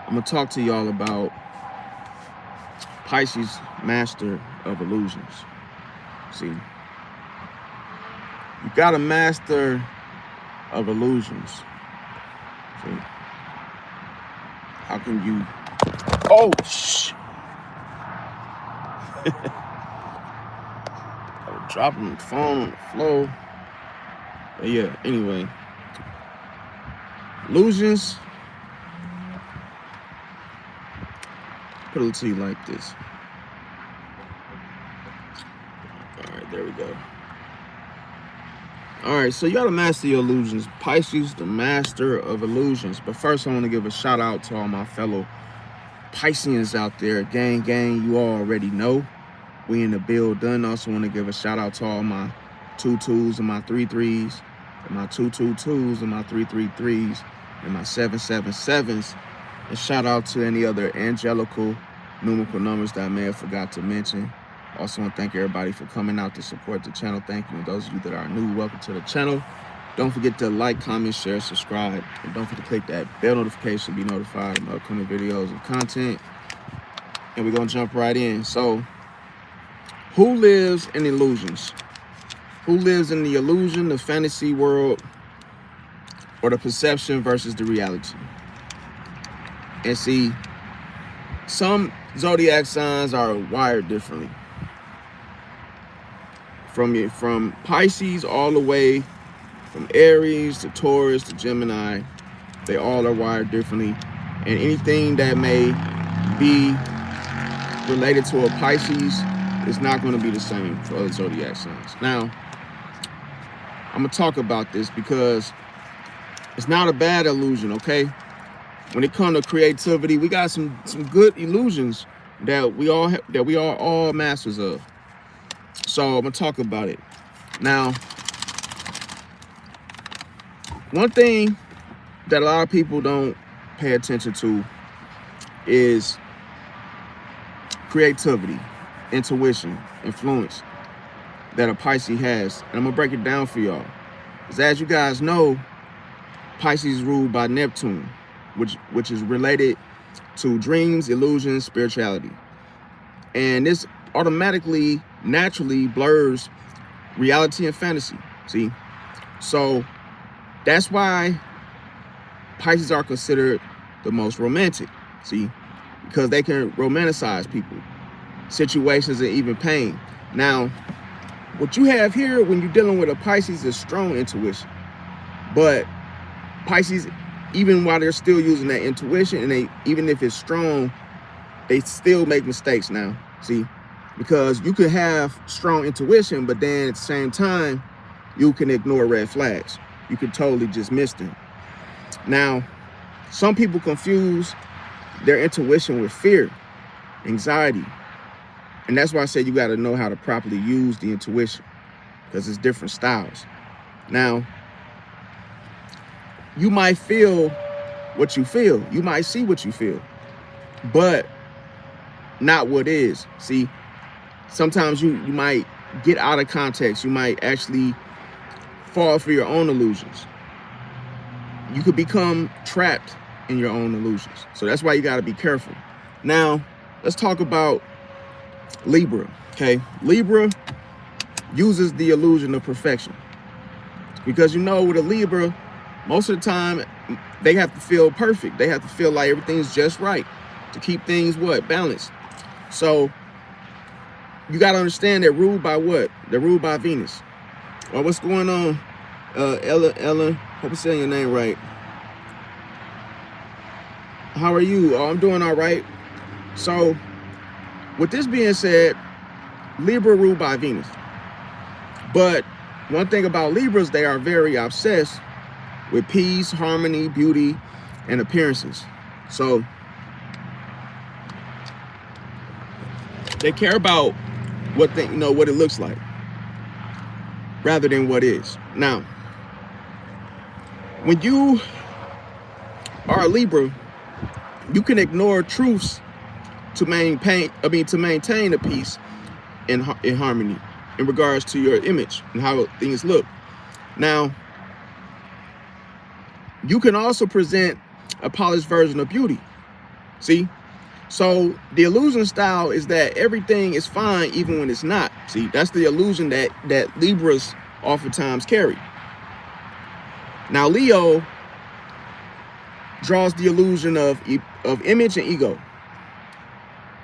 I'm gonna talk to y'all about Pisces, master of illusions. See, you got a master of illusions. See, how can you? Oh, shh! I was dropping the phone on the floor. But yeah, anyway, illusions. Put it to you like this. All right, there we go. All right, so you gotta master your illusions. Pisces, the master of illusions. But first, I want to give a shout out to all my fellow Pisceans out there. Gang, you all already know we in the building. Also want to give a shout out to all my 2-2s and my 3-3s, and my 2-2-2s and my 3-3-3s, and my 7-7-7s. And shout out to any other angelical numerical numbers that I may have forgot to mention. Also want to thank everybody for coming out to support the channel. Thank you. And those of you that are new, welcome to the channel. Don't forget to like, comment, share, subscribe. And don't forget to click that bell notification to be notified of upcoming videos and content. And we're going to jump right in. So, who lives in illusions? Who lives in the illusion, the fantasy world, or the perception versus the reality? And see, some zodiac signs are wired differently. From Pisces all the way, from Aries to Taurus to Gemini, they all are wired differently. And anything that may be related to a Pisces is not going to be the same for other zodiac signs. Now, I'm going to talk about this because it's not a bad illusion, okay? When it comes to creativity, we got some good illusions that we are all masters of. So I'm gonna talk about it. Now, one thing that a lot of people don't pay attention to is creativity, intuition, influence that a Pisces has. And I'm gonna break it down for y'all. Because as you guys know, Pisces is ruled by Neptune, which is related to dreams, illusions, spirituality. And this automatically, naturally blurs reality and fantasy, see? So that's why Pisces are considered the most romantic, see? Because they can romanticize people, situations, and even pain. Now, what you have here when you're dealing with a Pisces is strong intuition. But Pisces, even while they're still using that intuition, and even if it's strong, they still make mistakes now, see? Because you could have strong intuition, but then at the same time, you can ignore red flags. You could totally just miss them. Now, some people confuse their intuition with fear, anxiety. And that's why I said you got to know how to properly use the intuition, because it's different styles. Now, you might feel what you feel. You might see what you feel, but not what is. See, sometimes you might get out of context. You might actually fall for your own illusions. You could become trapped in your own illusions. So that's why you got to be careful. Now, let's talk about Libra, okay? Libra uses the illusion of perfection. Because you know, with a Libra, most of the time, they have to feel perfect. They have to feel like everything's just right to keep things, balanced. So you got to understand they're ruled by what? They're ruled by Venus. Well, what's going on, Ellen? Hope I'm saying your name right. How are you? Oh, I'm doing all right. So with this being said, Libra ruled by Venus. But one thing about Libras, they are very obsessed with peace, harmony, beauty, and appearances. So they care about what what it looks like rather than what is. Now, when you are a Libra, you can ignore truths to maintain the peace and harmony in regards to your image and how things look. Now, you can also present a polished version of beauty, See? So the illusion style is that everything is fine even when it's not. See, that's the illusion that Libras oftentimes carry. Now Leo draws the illusion of image and ego.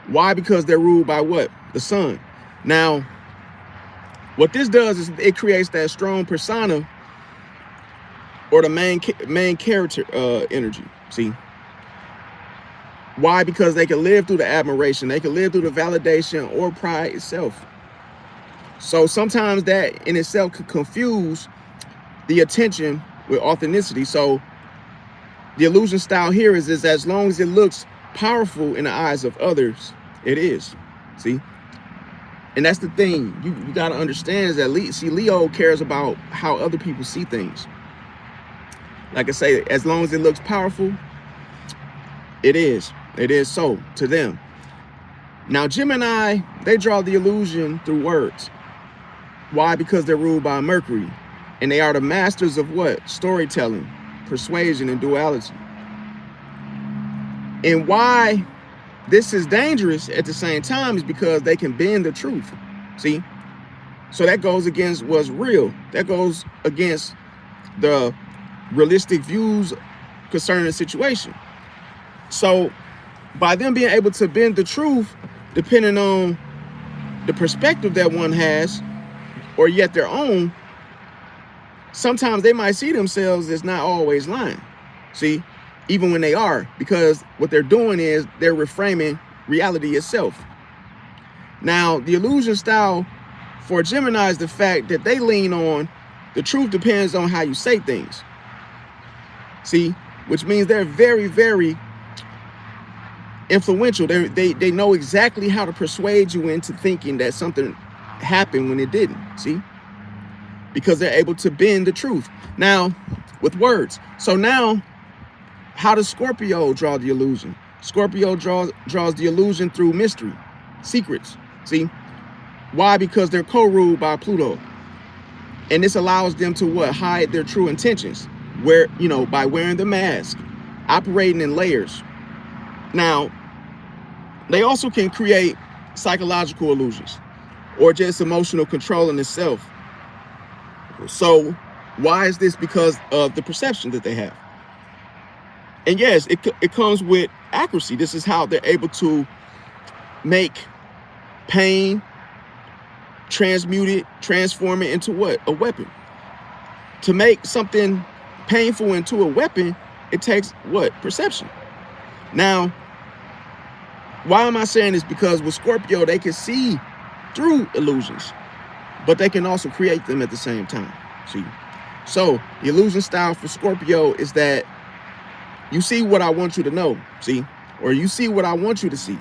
Why? Because they're ruled by what? The sun. Now, what this does is it creates that strong persona or the main character energy. See? Why? Because they can live through the admiration. They can live through the validation or pride itself. So sometimes that in itself could confuse the attention with authenticity. So the illusion style here is as long as it looks powerful in the eyes of others, it is. See? And that's the thing you got to understand is that Leo cares about how other people see things. Like I say, as long as it looks powerful, it is. It is so to them. Now, Gemini, they draw the illusion through words. Why? Because they're ruled by Mercury. And they are the masters of what? Storytelling, persuasion, and duality. And why this is dangerous at the same time is because they can bend the truth. See? So that goes against what's real. That goes against the realistic views concerning the situation. So by them being able to bend the truth, depending on the perspective that one has, or yet their own, sometimes they might see themselves as not always lying. See, even when they are, because what they're doing is they're reframing reality itself. Now, the illusion style for Gemini is the fact that they lean on the truth depends on how you say things. See, which means they're very, very influential. They know exactly how to persuade you into thinking that something happened when it didn't. See, because they're able to bend the truth. Now, with words. So now, how does Scorpio draw the illusion? Scorpio draws the illusion through mystery, secrets. See, why? Because they're co-ruled by Pluto, and this allows them to what? Hide their true intentions. Where, you know, by wearing the mask, operating in layers. Now, they also can create psychological illusions or just emotional control in itself. So why is this? Because of the perception that they have. And yes, it comes with accuracy. This is how they're able to make pain, transmute it, transform it into what? A weapon. To make something painful into a weapon, it takes what? Perception. Now, why am I saying this? Because with Scorpio, they can see through illusions, but they can also create them at the same time. See? So the illusion style for Scorpio is that you see what I want you to know, see? Or you see what I want you to see.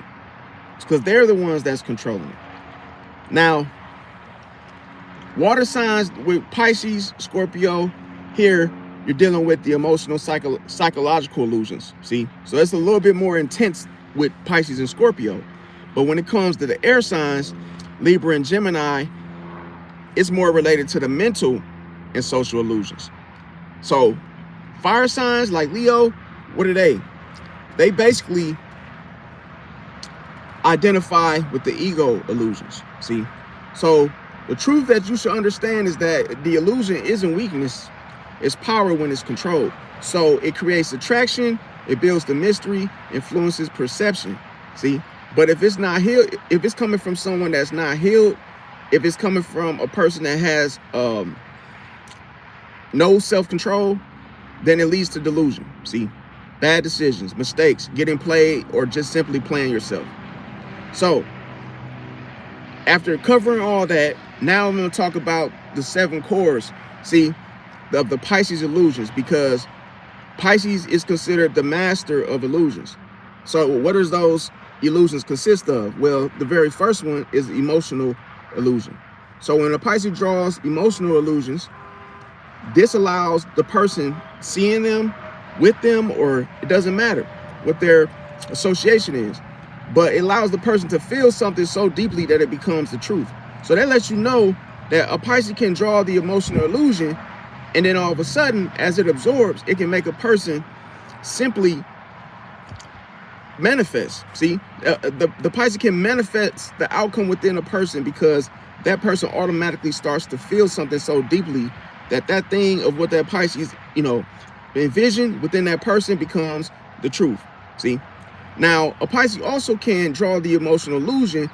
It's because they're the ones that's controlling it. Now, water signs with Pisces, Scorpio, here, you're dealing with the emotional, psychological illusions, see? So it's a little bit more intense with Pisces and Scorpio. But when it comes to the air signs, Libra and Gemini, it's more related to the mental and social illusions. So fire signs like Leo, what are they? They basically identify with the ego illusions, see? So the truth that you should understand is that the illusion isn't weakness. It's power when it's controlled. So it creates attraction, it builds the mystery, influences perception. See? But if it's not healed, if it's coming from someone that's not healed, if it's coming from a person that has no self-control, then it leads to delusion. See? Bad decisions, mistakes, getting played, or just simply playing yourself. So after covering all that, now I'm going to talk about the 7 cores. See? Of the Pisces illusions, because Pisces is considered the master of illusions. So what does those illusions consist of? Well, the very first one is emotional illusion. So when a Pisces draws emotional illusions, this allows the person seeing them, with them, or it doesn't matter what their association is, but it allows the person to feel something so deeply that it becomes the truth. So that lets you know that a Pisces can draw the emotional illusion, and then all of a sudden, as it absorbs, it can make a person simply manifest. See, the Pisces can manifest the outcome within a person because that person automatically starts to feel something so deeply that that thing of what that Pisces, you know, envisioned within that person becomes the truth. See, now a Pisces also can draw the emotional illusion,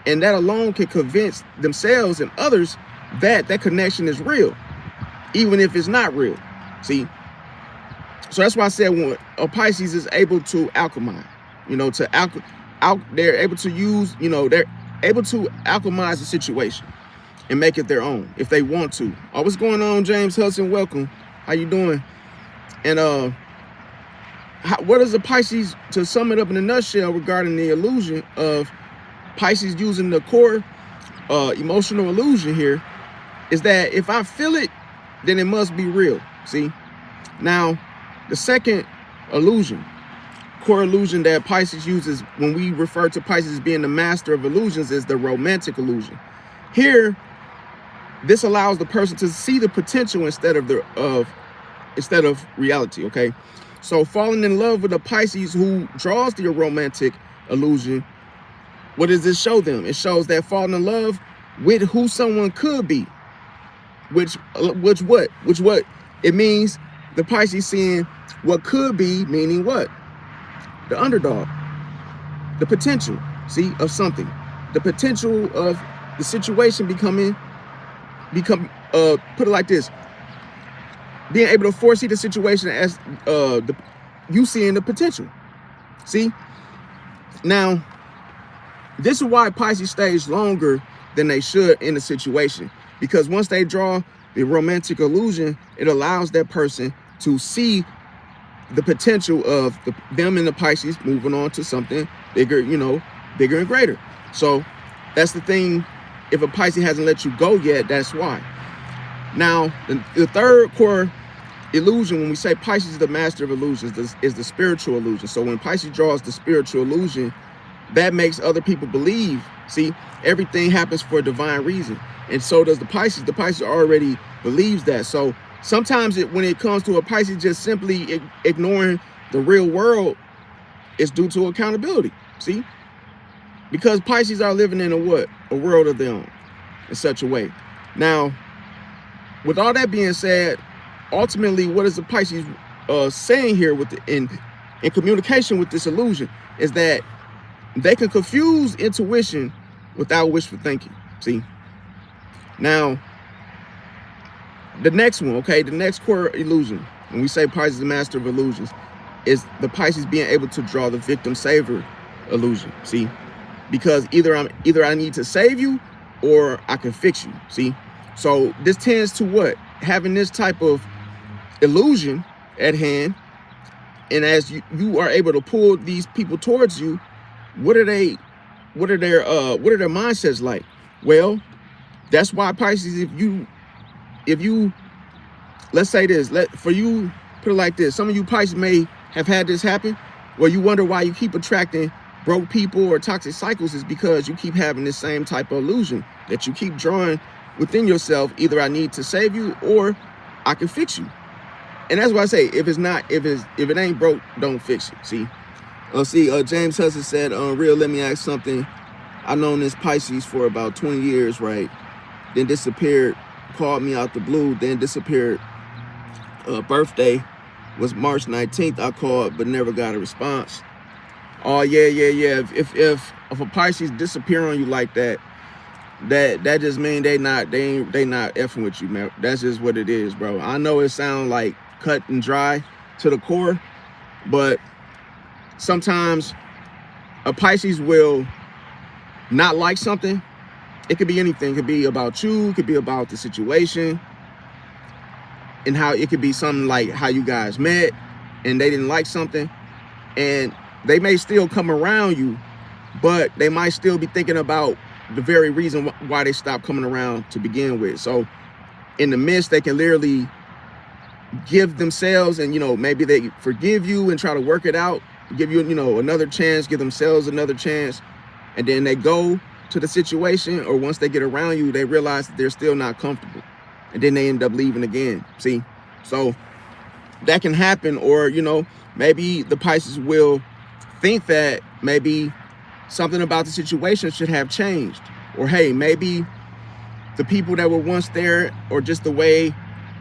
and that alone can convince themselves and others that that connection is real, even if it's not real. See, so that's why I said when a Pisces is able to alchemize, you know, they're able to use, you know, they're able to alchemize the situation and make it their own if they want to. Oh, what's going on, James Hudson? Welcome. How you doing? And what is a Pisces, to sum it up in a nutshell regarding the illusion of Pisces using the core emotional illusion here, is that if I feel it, then it must be real. See, now the second illusion, core illusion that Pisces uses when we refer to Pisces as being the master of illusions, is the romantic illusion. Here, this allows the person to see the potential instead of reality. Okay, so falling in love with a Pisces who draws the romantic illusion, what does this show them? It shows that falling in love with who someone could be, which what it means. The Pisces seeing what could be, meaning what? The underdog, the potential, see, of something, the potential of the situation become put it like this, being able to foresee the situation as you seeing the potential. See, now this is why Pisces stays longer than they should in a situation, because once they draw the romantic illusion, it allows that person to see the potential of them and the Pisces moving on to something bigger, you know, bigger and greater. So that's the thing. If a Pisces hasn't let you go yet, that's why. Now, the third core illusion, when we say Pisces is the master of illusions, is the spiritual illusion. So when Pisces draws the spiritual illusion, that makes other people believe, see, everything happens for a divine reason. And so does the Pisces. The Pisces already believes that. So sometimes when it comes to a Pisces just simply ignoring the real world, it's due to accountability. See, because Pisces are living in a world of their own in such a way. Now, with all that being said, ultimately, what is the Pisces saying here in communication with this illusion is that they can confuse intuition without wishful thinking. See, now the next one, okay, the next core illusion, when we say Pisces is the master of illusions, is the Pisces being able to draw the victim saver illusion. See, because either I need to save you or I can fix you. See, so this tends to what? Having this type of illusion at hand, and as you are able to pull these people towards you, what are their mindsets like? Well, that's why Pisces, if you let's say this, for you, put it like this, some of you Pisces may have had this happen where you wonder why you keep attracting broke people or toxic cycles, is because you keep having this same type of illusion that you keep drawing within yourself. Either I need to save you or I can fix you. And that's why I say, if it ain't broke, don't fix it. See, James Hudson said, real, let me ask something. I've known this Pisces for about 20 years, right? Then disappeared, called me out the blue, then disappeared. Birthday was March 19th. I called, but never got a response. Oh, yeah. If a Pisces disappear on you like that, that just mean they not effing with you, man. That's just what it is, bro. I know it sounds like cut and dry to the core, but sometimes a Pisces will not like something. It could be anything. It could be about you. It could be about the situation, and how it could be something like how you guys met and they didn't like something, and they may still come around you, but they might still be thinking about the very reason why they stopped coming around to begin with. So in the midst, they can literally give themselves, and maybe they forgive you and try to work it out, give you another chance, give themselves another chance, and then they go to the situation, or once they get around you, they realize that they're still not comfortable, and then they end up leaving again. See, so that can happen. Or maybe the Pisces will think that maybe something about the situation should have changed. Or hey, maybe the people that were once there, or just the way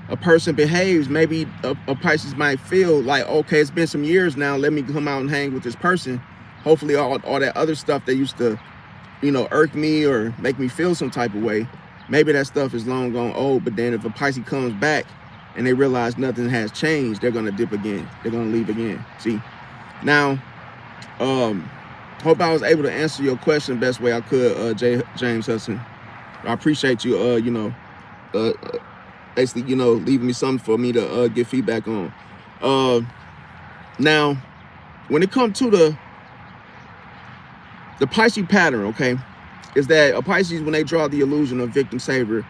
a person behaves, maybe a Pisces might feel like, okay, it's been some years now, let me come out and hang with this person. Hopefully all that other stuff that used to, you know, irk me or make me feel some type of way, maybe that stuff is long gone old. But then if a Pisces comes back and they realize nothing has changed, they're gonna dip again. They're gonna leave again. See? Now, hope I was able to answer your question best way I could, James Hudson. I appreciate you, basically, you know, leaving me something for me to get feedback on. Now, when it comes to the Pisces pattern, okay, is that a Pisces, when they draw the illusion of victim savior,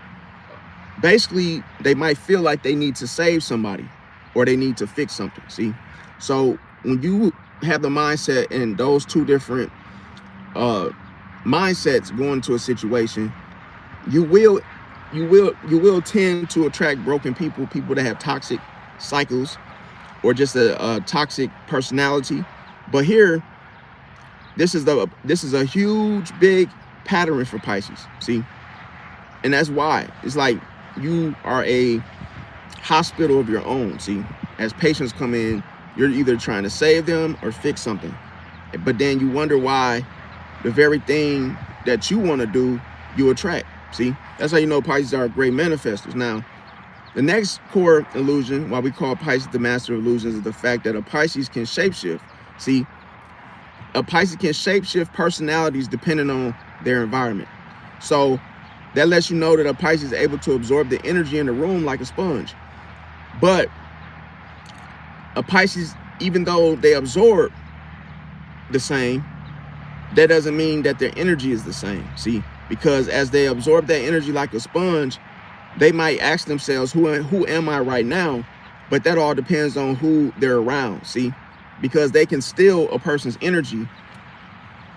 basically they might feel like they need to save somebody or they need to fix something. See, so when you have the mindset in those two different mindsets going into a situation, you will tend to attract broken people that have toxic cycles or just a toxic personality. But here, this is a huge big pattern for Pisces. See, and that's why it's like you are a hospital of your own. See, as patients come in, you're either trying to save them or fix something, but then you wonder why the very thing that you want to do, you attract. See, that's how you know Pisces are great manifestors. Now, the next core illusion, why we call Pisces the master of illusions, is the fact that a Pisces can shapeshift. See, a Pisces can shapeshift personalities depending on their environment. So that lets you know that a Pisces is able to absorb the energy in the room like a sponge. But a Pisces, even though they absorb the same, that doesn't mean that their energy is the same. See, because as they absorb that energy like a sponge, they might ask themselves, who am I right now? But that all depends on who they're around. See, because they can steal a person's energy.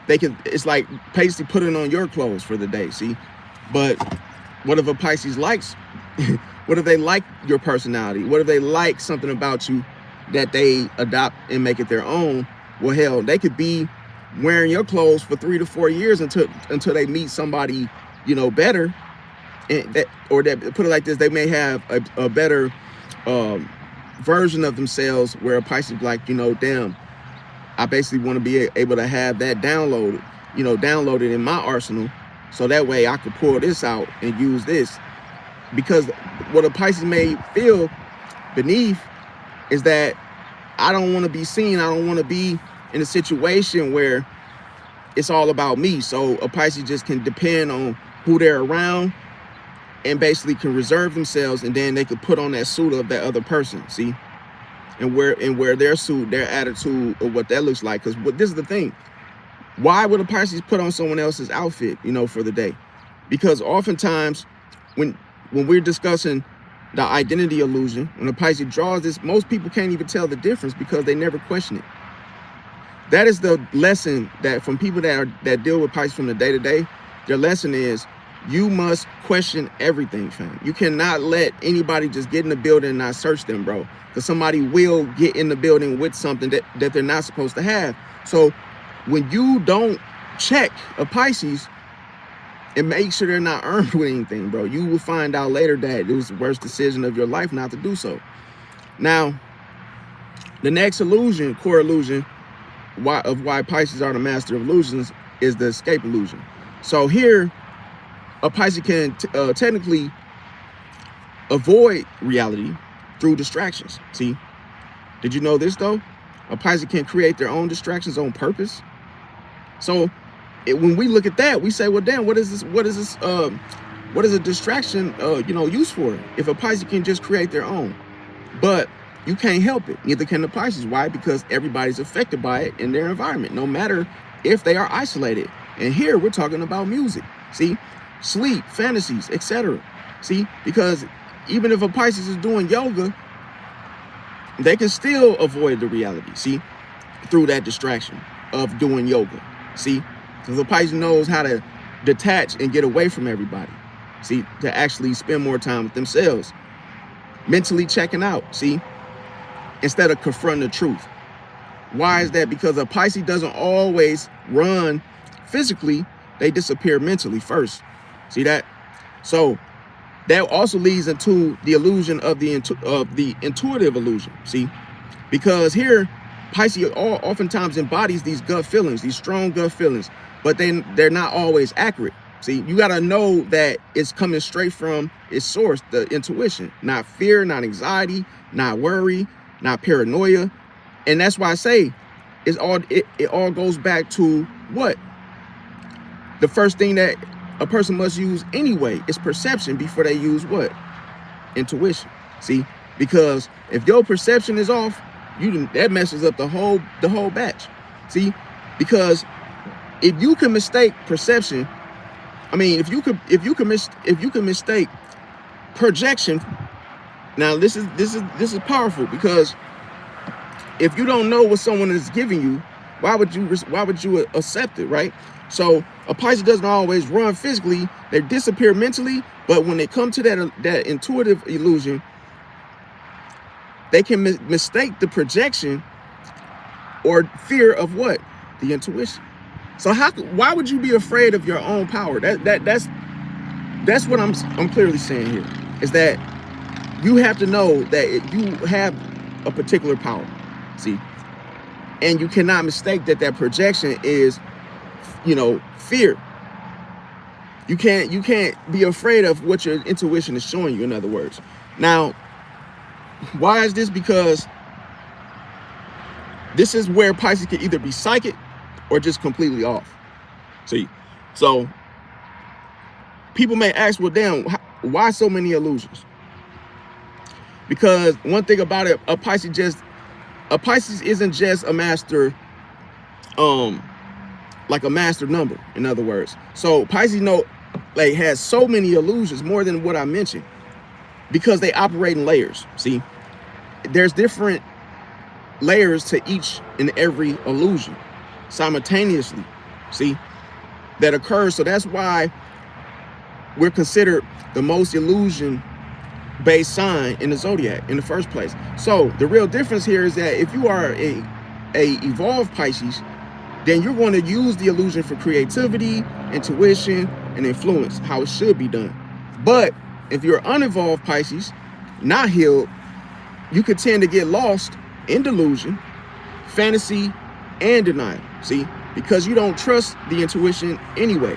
It's like basically putting on your clothes for the day. See, but what if a Pisces likes, what if they like your personality? What if they like something about you that they adopt and make it their own? Well, hell, they could be wearing your clothes for 3 to 4 years until they meet somebody, you know, better. And put it like this, they may have a better version of themselves where a Pisces like, you know, damn, I basically want to be able to have that downloaded in my arsenal, so that way I could pull this out and use this. Because what a Pisces may feel beneath is that I don't want to be seen. I don't want to be in a situation where it's all about me. So a Pisces just can depend on who they're around and basically can reserve themselves, and then they could put on that suit of that other person. See, and wear their suit, their attitude, or what that looks like. Because this is the thing. Why would a Pisces put on someone else's outfit, you know, for the day? Because oftentimes when we're discussing the identity illusion, when a Pisces draws this, most people can't even tell the difference because they never question it. That is the lesson that from people that deal with Pisces from the day to day. Their lesson is you must question everything, fam. You cannot let anybody just get in the building and not search them, bro. Because somebody will get in the building with something that they're not supposed to have. So when you don't check a Pisces and make sure they're not armed with anything, bro, you will find out later that it was the worst decision of your life not to do so. Now, the next illusion, core illusion, why Pisces are the master of illusions, is the escape illusion. So here, a Pisces can technically avoid reality through distractions. See, did you know this though? A Pisces can create their own distractions on purpose. So when we look at that, we say, well, damn, what is a distraction, used for? If a Pisces can just create their own, but you can't help it. Neither can the Pisces. Why? Because everybody's affected by it in their environment, no matter if they are isolated. And here we're talking about music. See, sleep, fantasies, etc. See, because even if a Pisces is doing yoga, they can still avoid the reality. See, through that distraction of doing yoga. See, because the Pisces knows how to detach and get away from everybody. See, to actually spend more time with themselves, mentally checking out. See, instead of confronting the truth. Why is that? Because a Pisces doesn't always run physically. They disappear mentally first. See that? So that also leads into the illusion of the intuitive illusion. See, because here Pisces oftentimes embodies these gut feelings, these strong gut feelings, but they're not always accurate. See, you got to know that it's coming straight from its source, the intuition, not fear, not anxiety, not worry, not paranoia. And that's why I say it all goes back to what? The first thing that a person must use anyway is perception before they use what? Intuition. See, because if your perception is off, that messes up the whole batch. See, because if you can mistake perception, I mean, if you can mistake projection. Now this is powerful, because if you don't know what someone is giving you, why would you accept it, right? So a Pisces doesn't always run physically; they disappear mentally. But when they come to that intuitive illusion, they can mistake the projection or fear of what? The intuition. So why would you be afraid of your own power? That's what I'm clearly saying here, is that you have to know that you have a particular power. See, and you cannot mistake that projection is, fear. You can't be afraid of what your intuition is showing you, in other words. Now, why is this? Because this is where Pisces can either be psychic or just completely off. See, so people may ask, well, damn, why so many illusions? Because one thing about it, a Pisces isn't just a master, like a master number, in other words. So Pisces has so many illusions, more than what I mentioned, because they operate in layers. See, there's different layers to each and every illusion simultaneously, see, that occurs. So that's why we're considered the most illusion-based sign in the zodiac in the first place. So the real difference here is that if you are a evolved Pisces, then you're going to use the illusion for creativity, intuition, and influence, how it should be done. But if you're unevolved Pisces, not healed, you could tend to get lost in delusion, fantasy, and denial. See, because you don't trust the intuition anyway.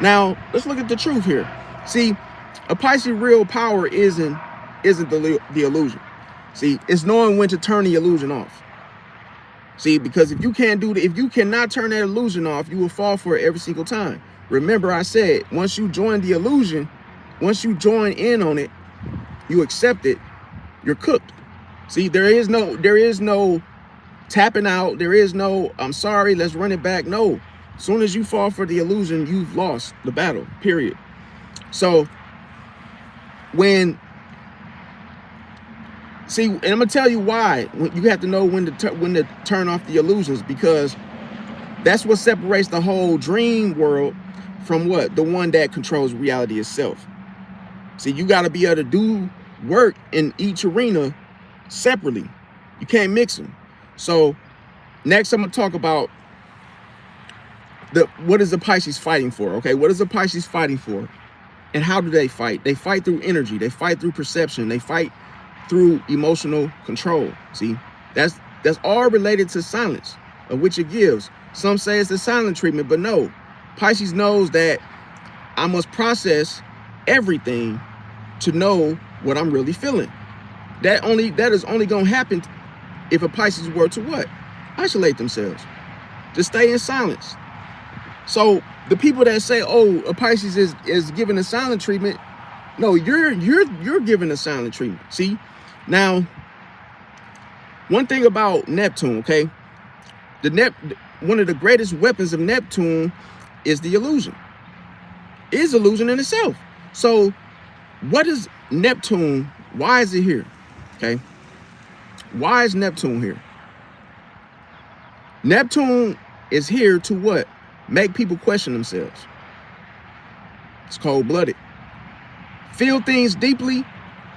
Now, let's look at the truth here. See, a Pisces real power isn't the illusion. See, it's knowing when to turn the illusion off. See, because if you cannot turn that illusion off, you will fall for it every single time. Remember, I said, once you join the illusion, once you join in on it, you accept it, you're cooked. See, there is no tapping out. There is no, I'm sorry, let's run it back. No, as soon as you fall for the illusion, you've lost the battle, period. So and I'm gonna tell you why. You have to know when to turn off the illusions, because that's what separates the whole dream world from what? The one that controls reality itself. See, you got to be able to do work in each arena separately. You can't mix them. So next I'm gonna talk about what is the Pisces fighting for? Okay, what is the Pisces fighting for? And how do they fight? They fight through energy. They fight through perception. They fight through emotional control. See, that's all related to silence, of which it gives. Some say it's the silent treatment, but no. Pisces knows that I must process everything to know what I'm really feeling. That is only going to happen if a Pisces were to what? Isolate themselves, to stay in silence. So the people that say, oh, a Pisces is given a silent treatment, no, you're given a silent treatment. See, now, one thing about Neptune, okay, one of the greatest weapons of Neptune is the illusion. It is illusion in itself. So what is Neptune? Why is it here? Okay, why is Neptune here? Neptune is here to what? Make people question themselves. It's cold-blooded. Feel things deeply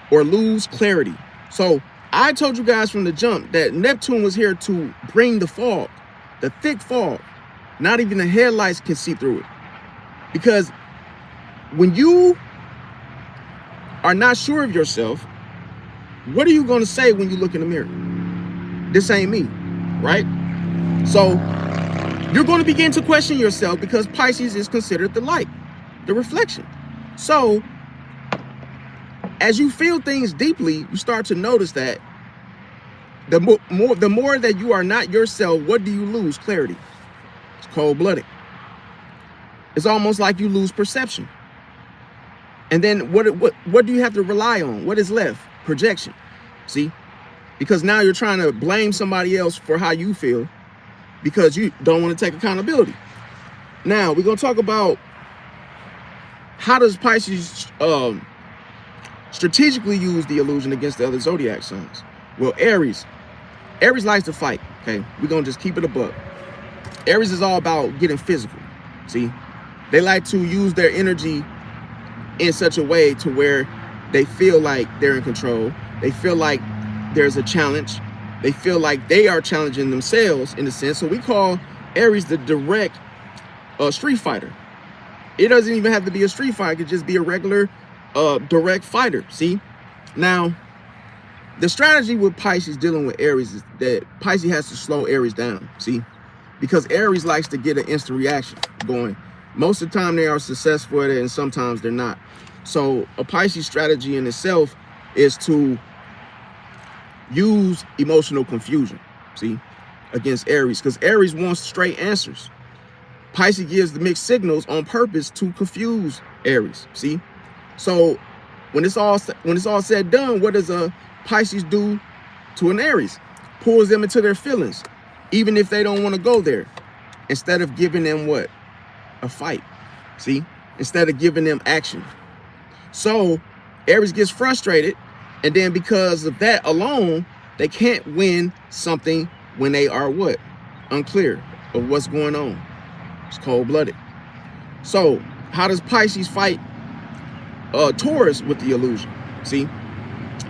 or lose clarity. So I told you guys from the jump that Neptune was here to bring the fog, the thick fog. Not even the headlights can see through it. Because when you are not sure of yourself, what are you going to say when you look in the mirror? This ain't me, right? So you're going to begin to question yourself, because Pisces is considered the light, the reflection. So as you feel things deeply, you start to notice that the more that you are not yourself, what do you lose? Clarity. It's cold-blooded. It's almost like you lose perception. And then what do you have to rely on? What is left? Projection. See? Because now you're trying to blame somebody else for how you feel, because you don't want to take accountability. Now, we're going to talk about how does Pisces strategically use the illusion against the other zodiac signs. Well, Aries likes to fight. Okay, we're going to just keep it a buck. Aries is all about getting physical. See? They like to use their energy in such a way to where they feel like they're in control. They feel like there's a challenge. They feel like they are challenging themselves in a sense. So we call Aries the direct street fighter. It doesn't even have to be a street fight. It could just be a regular direct fighter. See? Now, the strategy with Pisces dealing with Aries is that Pisces has to slow Aries down. See? Because Aries likes to get an instant reaction going. Most of the time they are successful at it, and sometimes they're not. So a Pisces strategy in itself is to use emotional confusion, see, against Aries, because Aries wants straight answers. Pisces gives the mixed signals on purpose to confuse Aries, see. So when it's all said and done, what does a Pisces do to an Aries? Pulls them into their feelings, even if they don't want to go there, instead of giving them what? A fight, see, instead of giving them action. So Aries gets frustrated, and then because of that alone, they can't win something when they are what? Unclear of what's going on. It's cold-blooded. So how does Pisces fight Taurus with the illusion? See,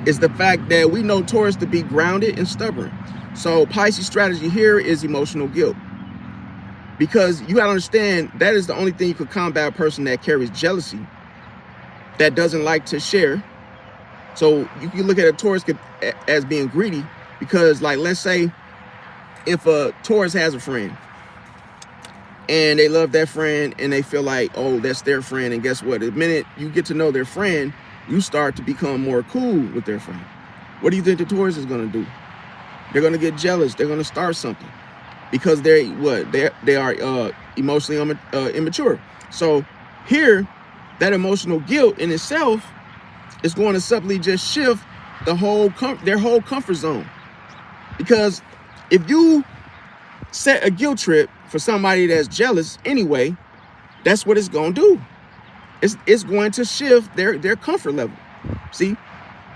it's the fact that we know Taurus to be grounded and stubborn. So Pisces strategy here is emotional guilt. Because you got to understand, that is the only thing you could combat a person that carries jealousy, that doesn't like to share. So you can look at a Taurus as being greedy, because, like, let's say if a Taurus has a friend and they love that friend and they feel like, oh, that's their friend. And guess what? The minute you get to know their friend, you start to become more cool with their friend. What do you think the Taurus is going to do? They're going to get jealous. They're going to start something. Because they are emotionally immature. So here, that emotional guilt in itself is going to subtly just shift their whole comfort zone. Because if you set a guilt trip for somebody that's jealous anyway, that's what it's going to do. It's going to shift their comfort level. See,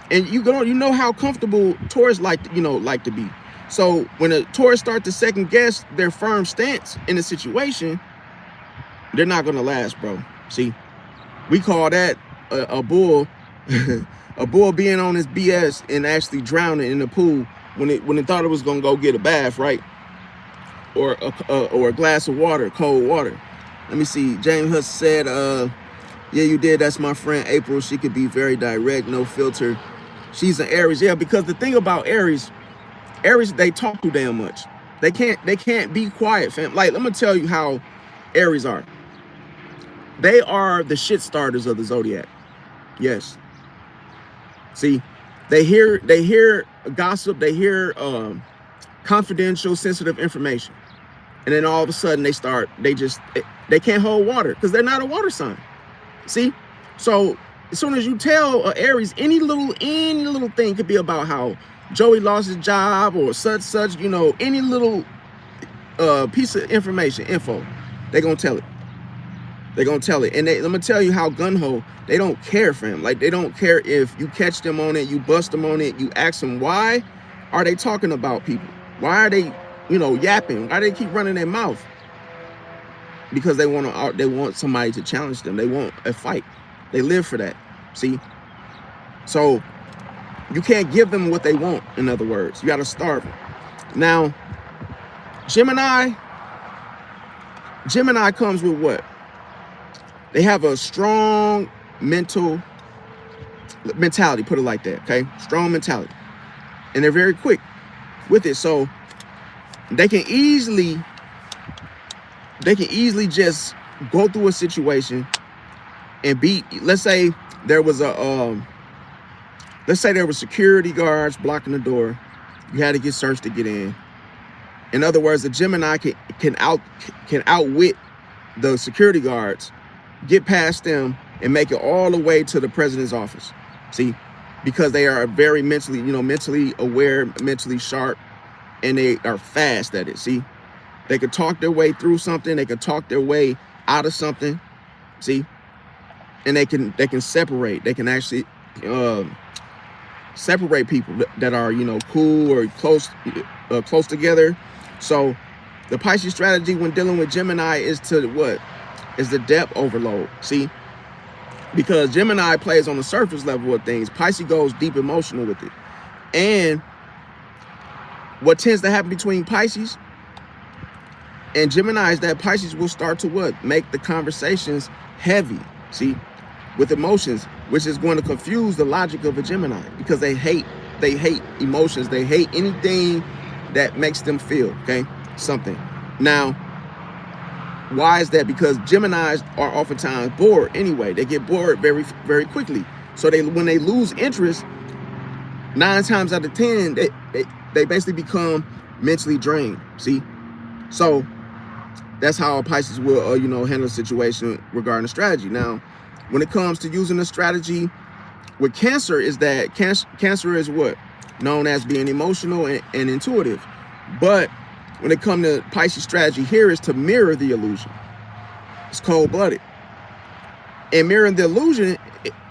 and you know how comfortable Taurus like to be. So when a Taurus starts to second guess their firm stance in a situation, they're not going to last, bro. See, we call that a bull, a bull being on his BS and actually drowning in the pool when it thought it was going to go get a bath, right? Or a glass of water, cold water. Let me see. James Huss said, yeah, you did. That's my friend April. She could be very direct, no filter. She's an Aries. Yeah, because the thing about Aries, they talk too damn much. They can't be quiet, fam. Like, let me tell you how Aries are. They are the shit starters of the zodiac. Yes. See, they hear gossip, they hear confidential, sensitive information. And then all of a sudden they can't hold water because they're not a water sign. See? So as soon as you tell Aries any little thing, could be about how Joey lost his job or such, any little piece of info, they're gonna tell it. They're gonna tell it. And let me tell you how gun-ho, they don't care, fam. Like, they don't care if you catch them on it, you bust them on it, you ask them why are they talking about people? Why are they, yapping? Why do they keep running their mouth? Because they want somebody to challenge them. They want a fight. They live for that. See? So You can't give them what they want, in other words. You got to starve them. Now, Gemini comes with what? They have a strong mentality, put it like that, okay? Strong mentality. And they're very quick with it. So they can easily just go through a situation and be, let's say there was security guards blocking the door. You had to get searched to get in. In other words, the Gemini can outwit the security guards, get past them, and make it all the way to the president's office. See, because they are very mentally aware, mentally sharp, and they are fast at it. See, they could talk their way through something. They could talk their way out of something. See, and they can separate. They can actually separate people that are cool or close together. So the Pisces strategy when dealing with Gemini is the depth overload. See, because Gemini plays on the surface level of things, Pisces goes deep emotional with it. And what tends to happen between Pisces and Gemini is that Pisces will start to make the conversations heavy, see, with emotions, which is going to confuse the logic of a Gemini, because they hate emotions. They hate anything that makes them feel something. Now, why is that? Because Geminis are oftentimes bored anyway. They get bored very, very quickly. So when they lose interest, 9 times out of 10, they basically become mentally drained. See, so that's how a Pisces will handle a situation regarding a strategy. Now, when it comes to using a strategy with Cancer, is that Cancer is what known as being emotional and intuitive. But when it comes to Pisces strategy here is to mirror the illusion. It's cold-blooded. And mirroring the illusion,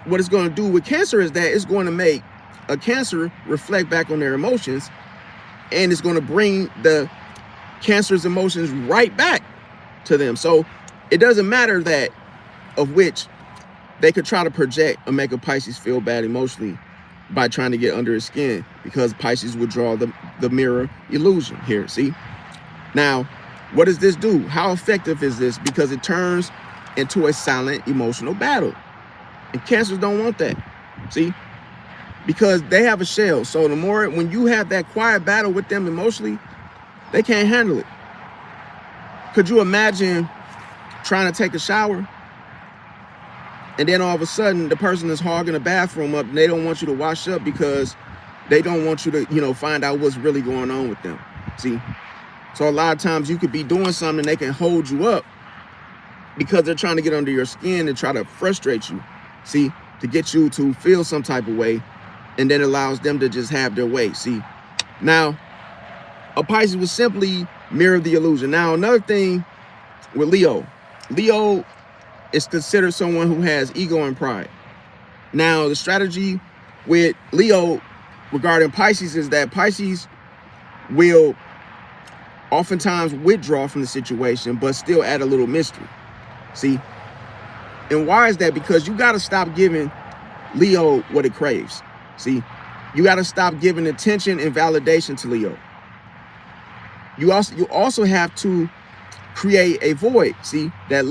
what it's going to do with Cancer is that it's going to make a Cancer reflect back on their emotions, and it's going to bring the Cancer's emotions right back to them. So it doesn't matter that of which they could try to project or make a Pisces feel bad emotionally by trying to get under his skin, because Pisces would draw the mirror illusion here. See, now what does this do? How effective is this? Because it turns into a silent emotional battle, and Cancers don't want that. See, because they have a shell. So when you have that quiet battle with them emotionally, they can't handle it. Could you imagine trying to take a shower, and then all of a sudden the person is hogging the bathroom up and they don't want you to wash up because they don't want you to, find out what's really going on with them? See? So a lot of times you could be doing something and they can hold you up because they're trying to get under your skin and try to frustrate you. See? To get you to feel some type of way, and then allows them to just have their way. See? Now, a Pisces would simply mirror the illusion. Now, another thing with Leo is considered someone who has ego and pride. Now, the strategy with Leo regarding Pisces is that Pisces will oftentimes withdraw from the situation, but still add a little mystery. See? And why is that? Because you got to stop giving Leo what it craves. See? You got to stop giving attention and validation to Leo. You also have to create a void, see, that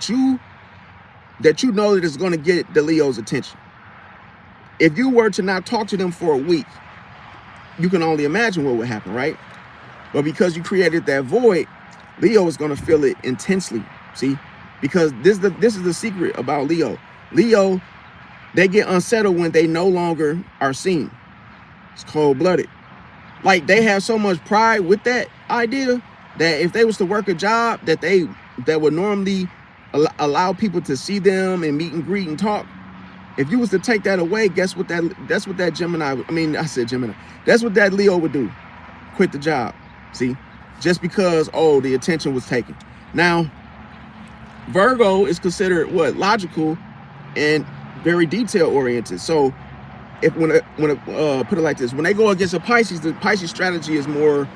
you know that is going to get the Leo's attention. If you were to not talk to them for a week, you can only imagine what would happen, right? But because you created that void, Leo is going to feel it intensely, see? Because this is the secret about Leo. Leo, they get unsettled when they no longer are seen. It's cold-blooded. Like, they have so much pride with that idea that if they was to work a job that would normally allow people to see them and meet and greet and talk, if you was to take that away, guess what that's what that Gemini, that's what that Leo would do. Quit the job. See? Just because, the attention was taken. Now, Virgo is considered logical and very detail oriented. So if when put it like this, when they go against a Pisces, the Pisces strategy is more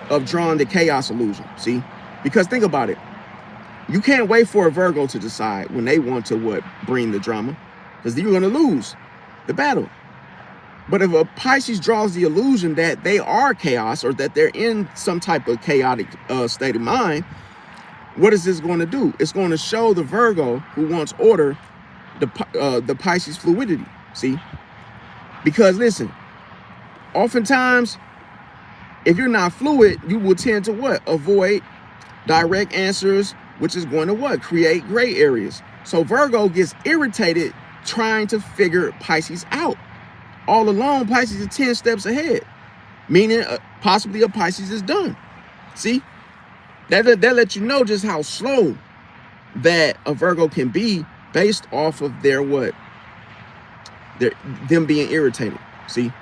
of drawing the chaos illusion. See? Because think about it. You can't wait for a Virgo to decide when they want to bring the drama, because you're going to lose the battle. But if a Pisces draws the illusion that they are chaos or that they're in some type of chaotic state of mind, what is this going to do? It's going to show the Virgo who wants order the Pisces fluidity. See? Because listen, oftentimes, if you're not fluid, you will tend to what? Avoid direct answers, which is going to what? Create gray areas. So Virgo gets irritated trying to figure Pisces out. All along, Pisces is 10 steps ahead, meaning possibly a Pisces is done. See? That lets you know just how slow that a Virgo can be based off of their what? Them being irritated. See?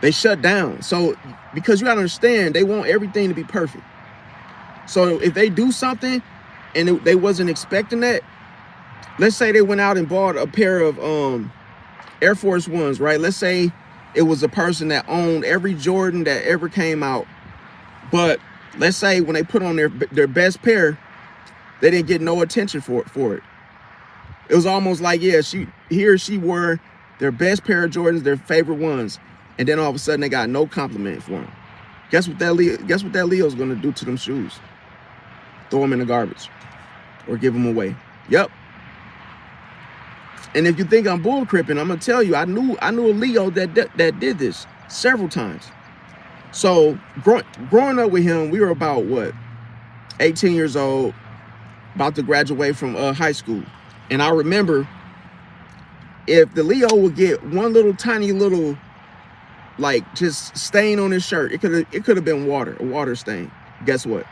They shut down. So, because you gotta understand, they want everything to be perfect. So if they do something and they wasn't expecting that, let's say they went out and bought a pair of Air Force Ones, right? Let's say it was a person that owned every Jordan that ever came out, but let's say when they put on their best pair, they didn't get no attention for it. It was almost like, yeah, he or she wore their best pair of Jordans, their favorite ones, and then all of a sudden they got no compliment for them. Guess what that Leo's gonna do to them shoes? Throw them in the garbage or give them away. Yep. And if you think I'm bullcripping, I'm gonna tell you, I knew a Leo that did this several times. So growing up with him, we were about what, 18 years old, about to graduate from high school. And I remember if the Leo would get one little tiny little like just stain on his shirt, it could have been a water stain. Guess what?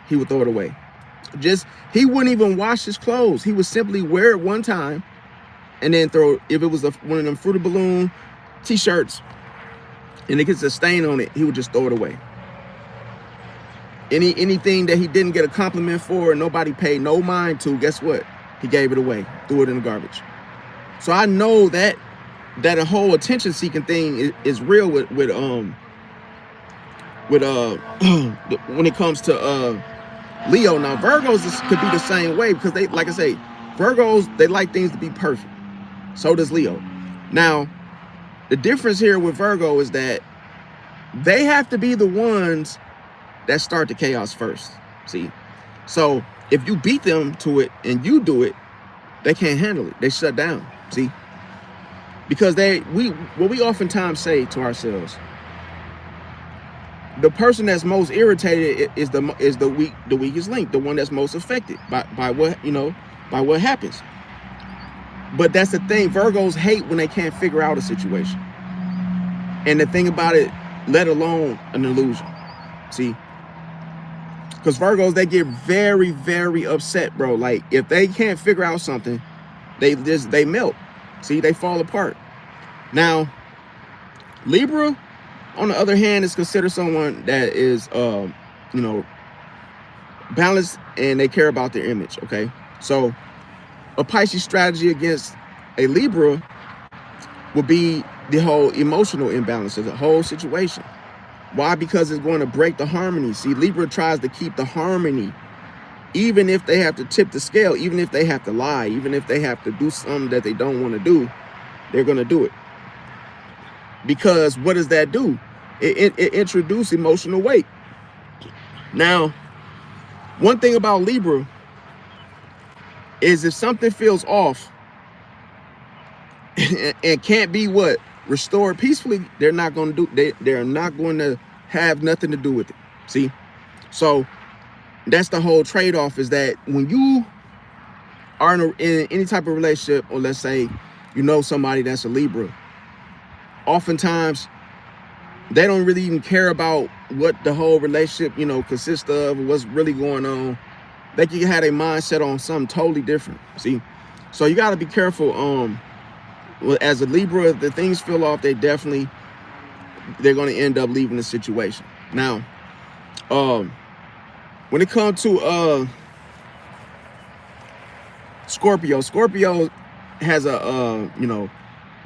He would throw it away. He wouldn't even wash his clothes. He would simply wear it one time and then throw, if it was one of them Fruit of Balloon t-shirts and it gets a stain on it, he would just throw it away. Anything that he didn't get a compliment for and nobody paid no mind to, guess what? He gave it away, threw it in the garbage. So I know that a whole attention-seeking thing is real with when it comes to Leo. Now Virgos could be the same way because they, like I say, Virgos, they like things to be perfect. So does Leo. Now, the difference here with Virgo is that they have to be the ones that start the chaos first. See? So if you beat them to it and you do it, they can't handle it. They shut down. See? Because what we oftentimes say to ourselves, the person that's most irritated is the weakest link, the one that's most affected by what happens. But that's the thing, Virgos hate when they can't figure out a situation. And the thing about it, let alone an illusion. See? Because Virgos, they get very, very upset, bro. Like if they can't figure out something, they melt. See, they fall apart. Now, Libra, on the other hand, is considered someone that is, balanced and they care about their image, okay? So, a Pisces strategy against a Libra would be the whole emotional imbalance of the whole situation. Why? Because it's going to break the harmony. See, Libra tries to keep the harmony, even if they have to tip the scale, even if they have to lie, even if they have to do something that they don't want to do, they're going to do it. Because what does that do? It introduces emotional weight. Now, one thing about Libra is if something feels off and can't be restored peacefully, they're not going to do. They're not going to have nothing to do with it. See, so that's the whole trade-off. Is that when you are in any type of relationship, or let's say somebody that's a Libra, oftentimes they don't really even care about what the whole relationship consists of, or what's really going on. They can have a mindset on something totally different. See, so you got to be careful. As a Libra, if the things feel off, they're going to end up leaving the situation. Now, when it comes to Scorpio has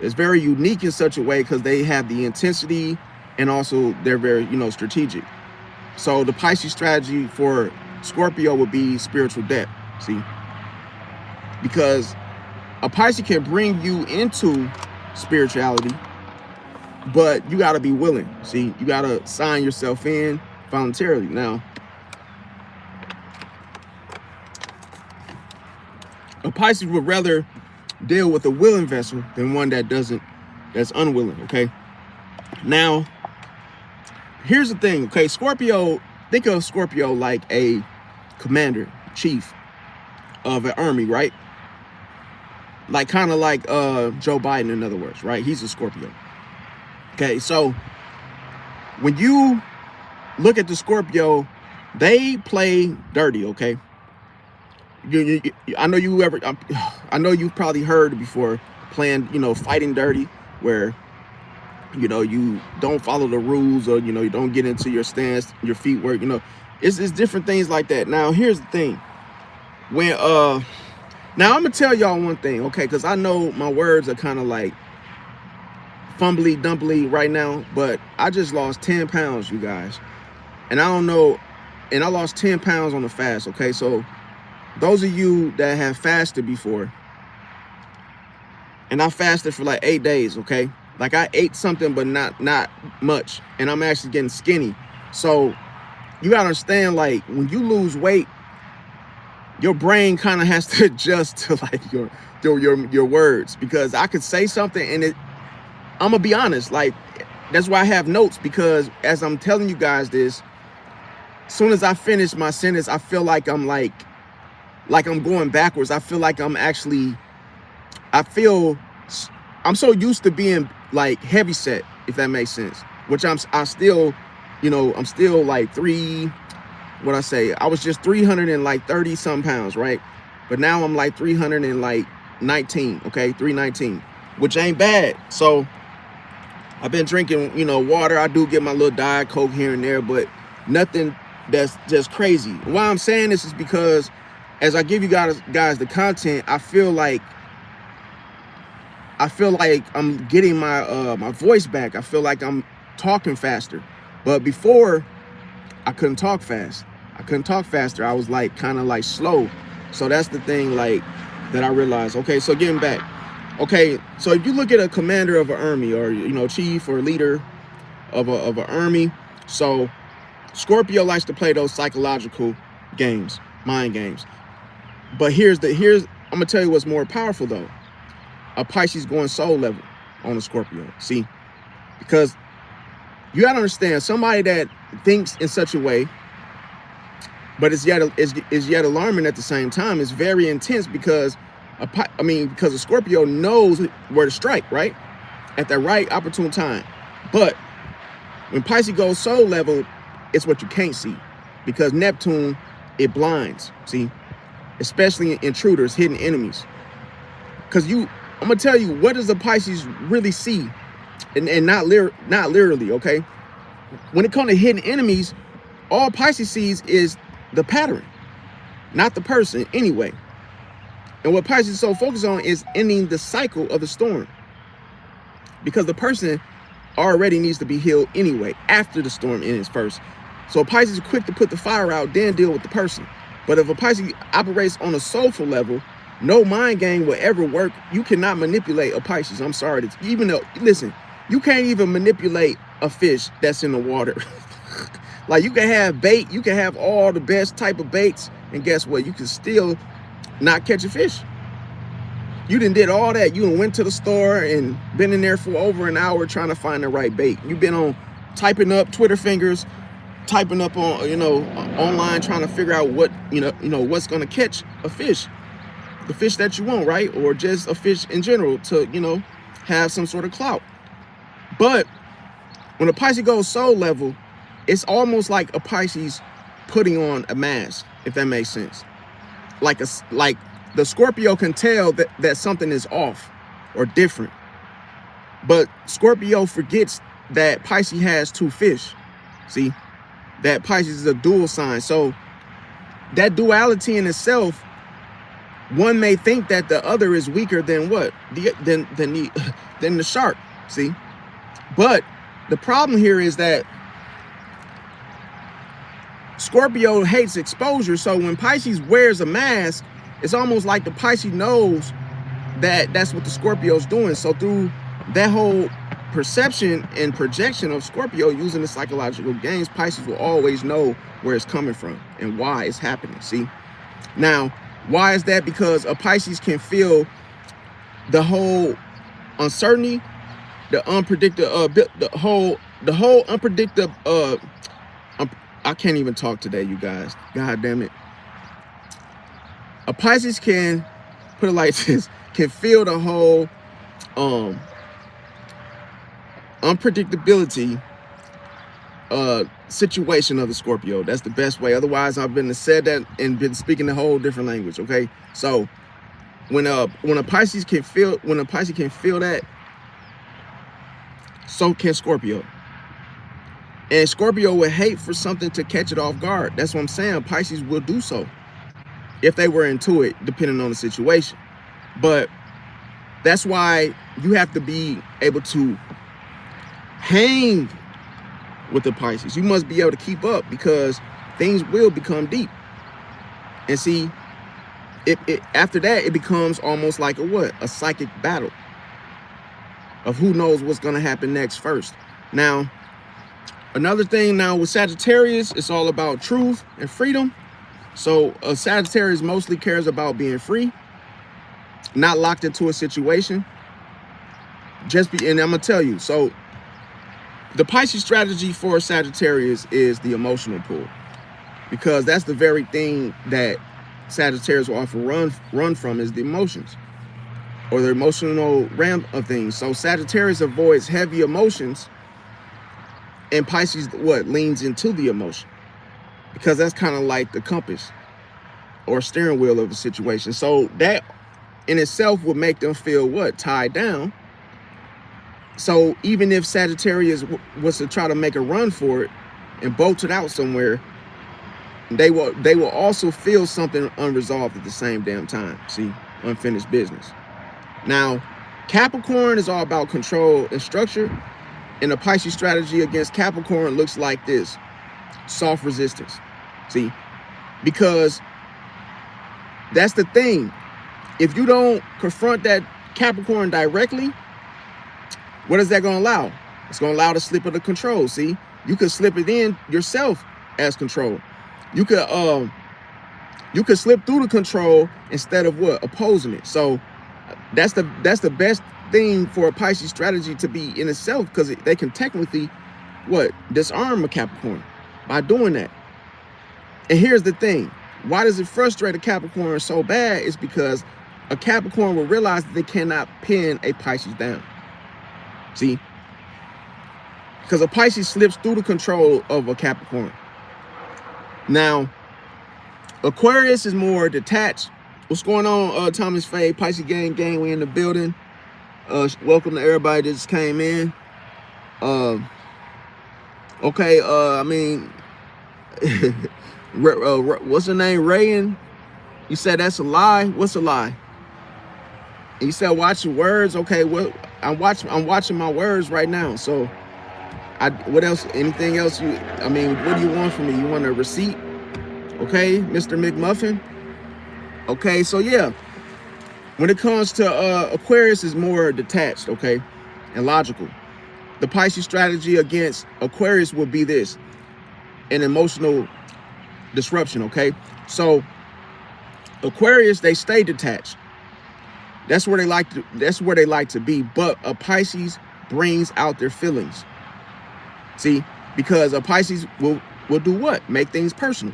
it's very unique in such a way because they have the intensity and also they're very strategic. So the Pisces strategy for Scorpio would be spiritual depth. See, because a Pisces can bring you into spirituality, but you got to be willing. See, you got to sign yourself in voluntarily. Now, a Pisces would rather deal with a willing vessel than one that's unwilling, okay? Now, here's the thing, okay? Scorpio, think of Scorpio like a commander, chief of an army, right? Like kind of like Joe Biden, in other words, right? He's a Scorpio. Okay, so when you look at the Scorpio, they play dirty, okay? I know you've probably heard before playing, fighting dirty, where you don't follow the rules, or you don't get into your stance, your feet work, it's different things like that. Now here's the thing, when now I'm gonna tell y'all one thing, okay, because I know my words are kind of like fumbly dumply right now, but I just lost 10 pounds, you guys, and I don't know, and I lost 10 pounds on the fast, okay? So those of you that have fasted before, and I fasted for like 8 days, okay? Like I ate something, but not much, and I'm actually getting skinny. So you gotta understand, like when you lose weight, your brain kind of has to adjust to like your words, because I could say something and I'm gonna be honest, like that's why I have notes, because as I'm telling you guys this, as soon as I finish my sentence, I feel like I'm I'm going backwards. I feel like I'm so used to being like heavy set, if that makes sense, which I'm still like I was just 330 some pounds, right? But now I'm like 319, okay, 319, which ain't bad. So I've been drinking, water. I do get my little Diet Coke here and there, but nothing that's just crazy. Why I'm saying this is because as I give you guys the content, I feel like I'm getting my my voice back. I feel like I'm talking faster. But before, I couldn't talk fast. I couldn't talk faster. I was like kind of like slow. So that's the thing like that I realized. Okay, so getting back. Okay, so if you look at a commander of an army, or chief or leader of an army, so Scorpio likes to play those psychological games, mind games. But here's I'm gonna tell you what's more powerful though. A Pisces going soul level on a Scorpio. See, because you gotta understand, somebody that thinks in such a way, but is yet alarming at the same time, is very intense, because because a Scorpio knows where to strike, right, at the right opportune time. But when Pisces goes soul level, it's what you can't see, because Neptune, it blinds. See, especially intruders, hidden enemies. Because I'm gonna tell you, what does the Pisces really see, and not literally, okay? When it comes to hidden enemies, all Pisces sees is the pattern, not the person anyway. And what Pisces is so focused on is ending the cycle of the storm, because the person already needs to be healed anyway after the storm ends first. So Pisces is quick to put the fire out, then deal with the person. But if a Pisces operates on a soulful level, no mind game will ever work. You cannot manipulate a Pisces. I'm sorry. Even though, listen, you can't even manipulate a fish that's in the water. Like, you can have bait, you can have all the best type of baits, and guess what? You can still not catch a fish. You done did all that. You done went to the store and been in there for over an hour trying to find the right bait. You've been on typing up Twitter fingers, typing up on online, trying to figure out what what's gonna catch a fish, the fish that you want, right? Or just a fish in general to have some sort of clout. But when a Pisces goes soul level, it's almost like a Pisces putting on a mask, if that makes sense. Like the Scorpio can tell that something is off or different, but Scorpio forgets that Pisces has two fish. See, that Pisces is a dual sign. So that duality in itself, one may think that the other is weaker than what? Than the shark. See, but the problem here is that Scorpio hates exposure. So when Pisces wears a mask, it's almost like the Pisces knows that that's what the Scorpio's doing. So through that whole perception and projection of Scorpio using the psychological games, Pisces will always know where it's coming from and why it's happening. See, now, why is that? Because a Pisces can feel the whole uncertainty, the unpredictable, the whole unpredictable. I can't even talk today, you guys. God damn it. A Pisces can, put it like this, can feel the whole unpredictability situation of the Scorpio. That's the best way. Otherwise, I've been said that and been speaking a whole different language. Okay, so when a Pisces can feel that, so can Scorpio. And Scorpio would hate for something to catch it off guard. That's what I'm saying. Pisces will do so if they were into it, depending on the situation. But that's why you have to be able to hang with the Pisces. You must be able to keep up, because things will become deep. And see, after that, it becomes almost like a psychic battle of who knows what's going to happen next first. Now, another thing now with Sagittarius, it's all about truth and freedom. So a Sagittarius mostly cares about being free, not locked into a situation. And I'm gonna tell you, so the Pisces strategy for Sagittarius is the emotional pull, because that's the very thing that Sagittarius will often run from, is the emotions, or the emotional ramp of things. So Sagittarius avoids heavy emotions, and Pisces leans into the emotion, because that's kind of like the compass or steering wheel of a situation. So that in itself would make them feel tied down. So even if Sagittarius was to try to make a run for it and bolt it out somewhere, they will also feel something unresolved at the same damn time. See, unfinished business. Now, Capricorn is all about control and structure, and the Pisces strategy against Capricorn looks like this: soft resistance. See, because that's the thing. If you don't confront that Capricorn directly, what is that going to allow? It's going to allow the slip of the control. See, you could slip it in yourself as control. You could slip through the control instead of opposing it. So that's the best thing for a Pisces strategy to be in itself, because they can technically disarm a Capricorn by doing that. And here's the thing: why does it frustrate a Capricorn so bad? It's because a Capricorn will realize that they cannot pin a Pisces down. See, because a Pisces slips through the control of a Capricorn. Now, Aquarius is more detached. What's going on, Thomas Faye, Pisces gang, we in the building. Welcome to everybody that just came in. Okay, I mean, what's her name, Rayan? You said that's a lie. What's a lie? And you said watch your words. Okay, well, I'm watching my words right now. So, what else? Anything else? What do you want from me? You want a receipt? Okay, Mr. McMuffin. Okay, so yeah, when it comes to Aquarius, is more detached, okay, and logical. The Pisces strategy against Aquarius would be this: an emotional disruption. Okay, so Aquarius, they stay detached. That's where they like to be. But a Pisces brings out their feelings. See, because a Pisces will do what? Make things personal.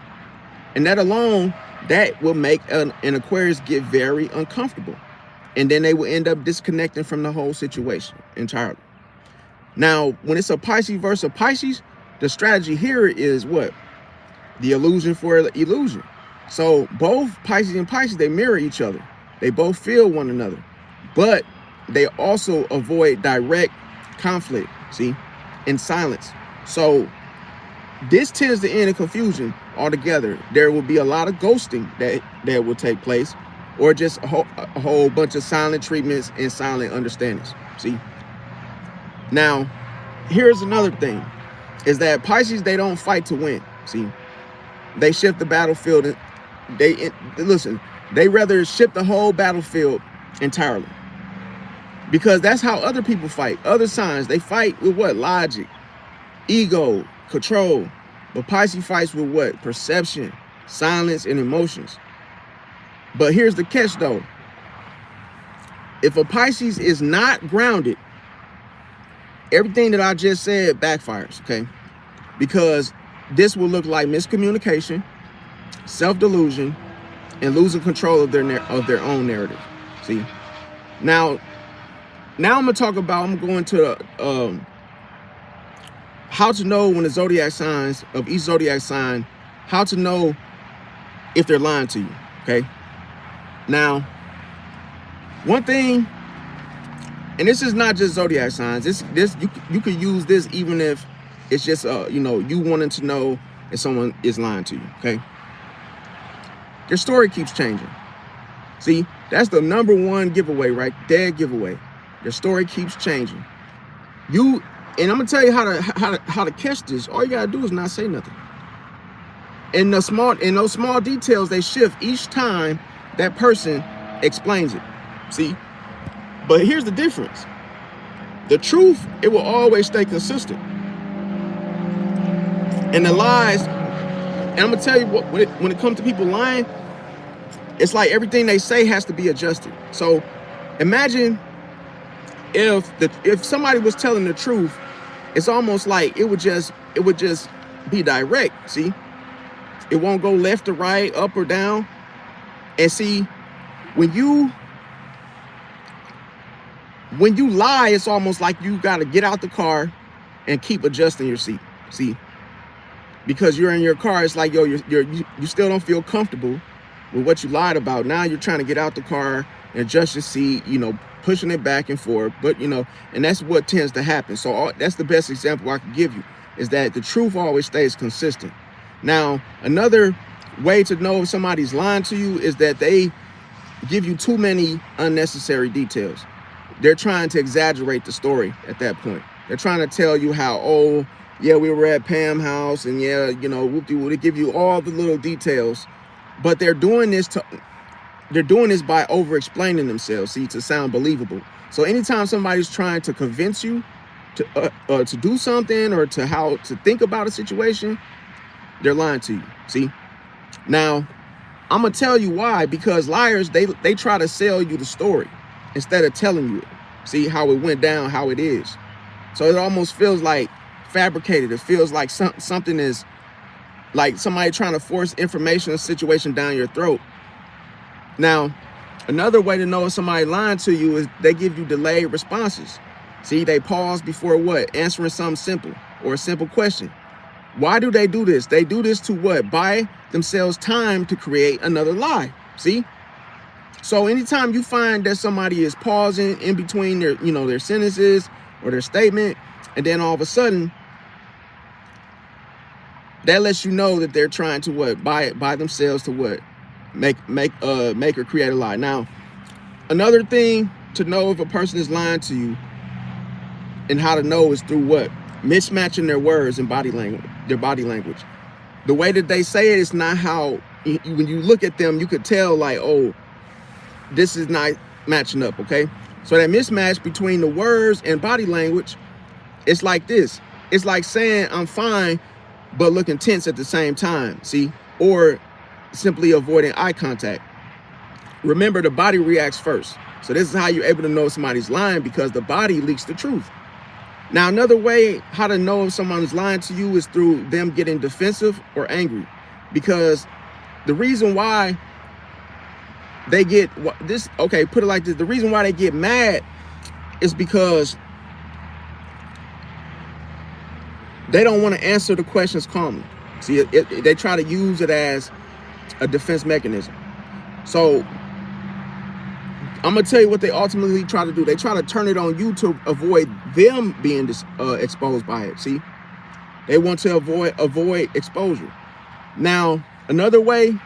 And that alone, that will make an Aquarius get very uncomfortable. And then they will end up disconnecting from the whole situation entirely. Now, when it's a Pisces versus a Pisces, the strategy here is what? The illusion for illusion. So both Pisces and Pisces, they mirror each other. They both feel one another, but they also avoid direct conflict, see, in silence. So this tends to end in confusion altogether. There will be a lot of ghosting that will take place, or just a whole bunch of silent treatments and silent understandings, see. Now, here's another thing, is that Pisces, they don't fight to win, see. They shift the battlefield, and they rather shift the whole battlefield entirely. Because that's how other people fight. Other signs, they fight with what? Logic, ego, control. But Pisces fights with what? Perception, silence, and emotions. But here's the catch though. If a Pisces is not grounded, everything that I just said backfires, okay? Because this will look like miscommunication, self-delusion, and losing control of their own narrative. See? Now I'm gonna talk about, I'm going to how to know when the zodiac signs of each zodiac sign, how to know if they're lying to you, okay? Now, one thing, and this is not just zodiac signs, this you could use this even if it's just you know, you wanting to know if someone is lying to you, okay? Their story keeps changing. See, that's the #1 giveaway, right? Dead giveaway. Your story keeps changing. And I'm gonna tell you how to catch this. All you gotta do is not say nothing. And those small details, they shift each time that person explains it. See? But here's the difference. The truth, it will always stay consistent. And the lies, and I'm gonna tell you what, when it comes to people lying, it's like everything they say has to be adjusted. So imagine if somebody was telling the truth, it's almost like it would just be direct. See, it won't go left or right, up or down. And see, when you lie, it's almost like you got to get out the car and keep adjusting your seat. See, because you're in your car, it's like, yo, you still don't feel comfortable with what you lied about. Now you're trying to get out the car and adjust your seat, you know, pushing it back and forth. But, you know, and that's what tends to happen. So that's the best example I can give you, is that the truth always stays consistent. Now, another way to know if somebody's lying to you is that they give you too many unnecessary details. They're trying to exaggerate the story at that point. They're trying to tell you how, oh, yeah, we were at Pam's house, and yeah, you know, they give you all the little details. But they're doing this by over-explaining themselves, see, to sound believable. So anytime somebody's trying to convince you to do something or to how to think about a situation, they're lying to you. See? Now, I'm gonna tell you why. Because liars, they try to sell you the story instead of telling you it. See how it went down, how it is. So it almost feels like fabricated. It feels like something is like somebody trying to force information or situation down your throat. Now, another way to know if somebody lying to you is they give you delayed responses. See, they pause before what? Answering something simple or a simple question. Why do they do this? They do this to what? Buy themselves time to create another lie. See? So anytime you find that somebody is pausing in between their, you know, their sentences or their statement, and then all of a sudden, that lets you know that they're trying to what? Buy themselves to what? Make or create a lie. Now, another thing to know if a person is lying to you and how to know is through what? Mismatching their words and body language, their body language. The way that they say it is not how, when you look at them, you could tell like, oh, this is not matching up, okay? So that mismatch between the words and body language, it's like this. It's like saying I'm fine, but looking tense at the same time, see? Or simply avoiding eye contact. Remember, the body reacts first. So this is how you're able to know if somebody's lying, because the body leaks the truth. Now, another way how to know if someone is lying to you is through them getting defensive or angry. Because the reason why they get this, okay, put it like this. The reason why they get mad is because they don't want to answer the questions calmly. See, they try to use it as a defense mechanism. So I'm going to tell you what they ultimately try to do. They try to turn it on you to avoid them being exposed by it. See, they want to avoid exposure. Now, another way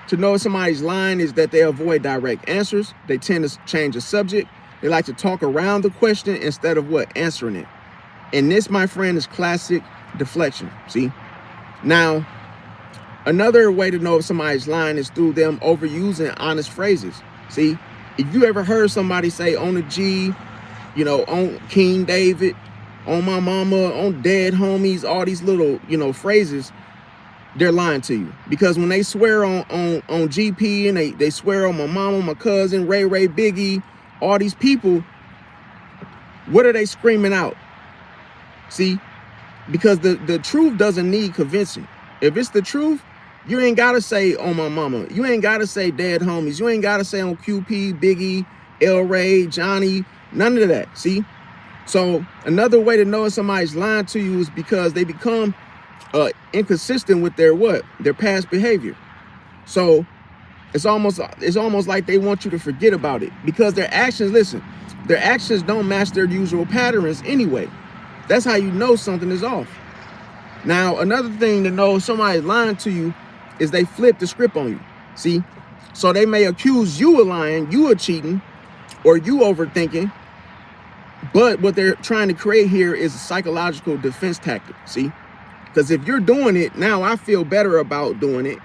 to know if somebody's lying is that they avoid direct answers. They tend to change the subject. They like to talk around the question instead of what? Answering it. And this, my friend, is classic deflection. See? Now, another way to know if somebody's lying is through them overusing honest phrases. See? If you ever heard somebody say on the G, you know, on King David, on my mama, on dead homies, all these little, you know, phrases, they're lying to you. Because when they swear on GP and they swear on my mama, my cousin, Ray, Biggie, all these people, what are they screaming out? See, because the truth doesn't need convincing. If it's the truth, you ain't gotta say on my mama. You ain't gotta say dead homies. You ain't gotta say on QP, Biggie, El Ray, Johnny, none of that. See? So another way to know if somebody's lying to you is because they become inconsistent with their what? Their past behavior. So it's almost like they want you to forget about it, because their actions, listen, their actions don't match their usual patterns anyway. That's how you know something is off. Now, another thing to know if somebody's lying to you is they flip the script on you. See? So they may accuse you of lying, you of cheating, or you overthinking. But what they're trying to create here is a psychological defense tactic. See? Because if you're doing it, now I feel better about doing it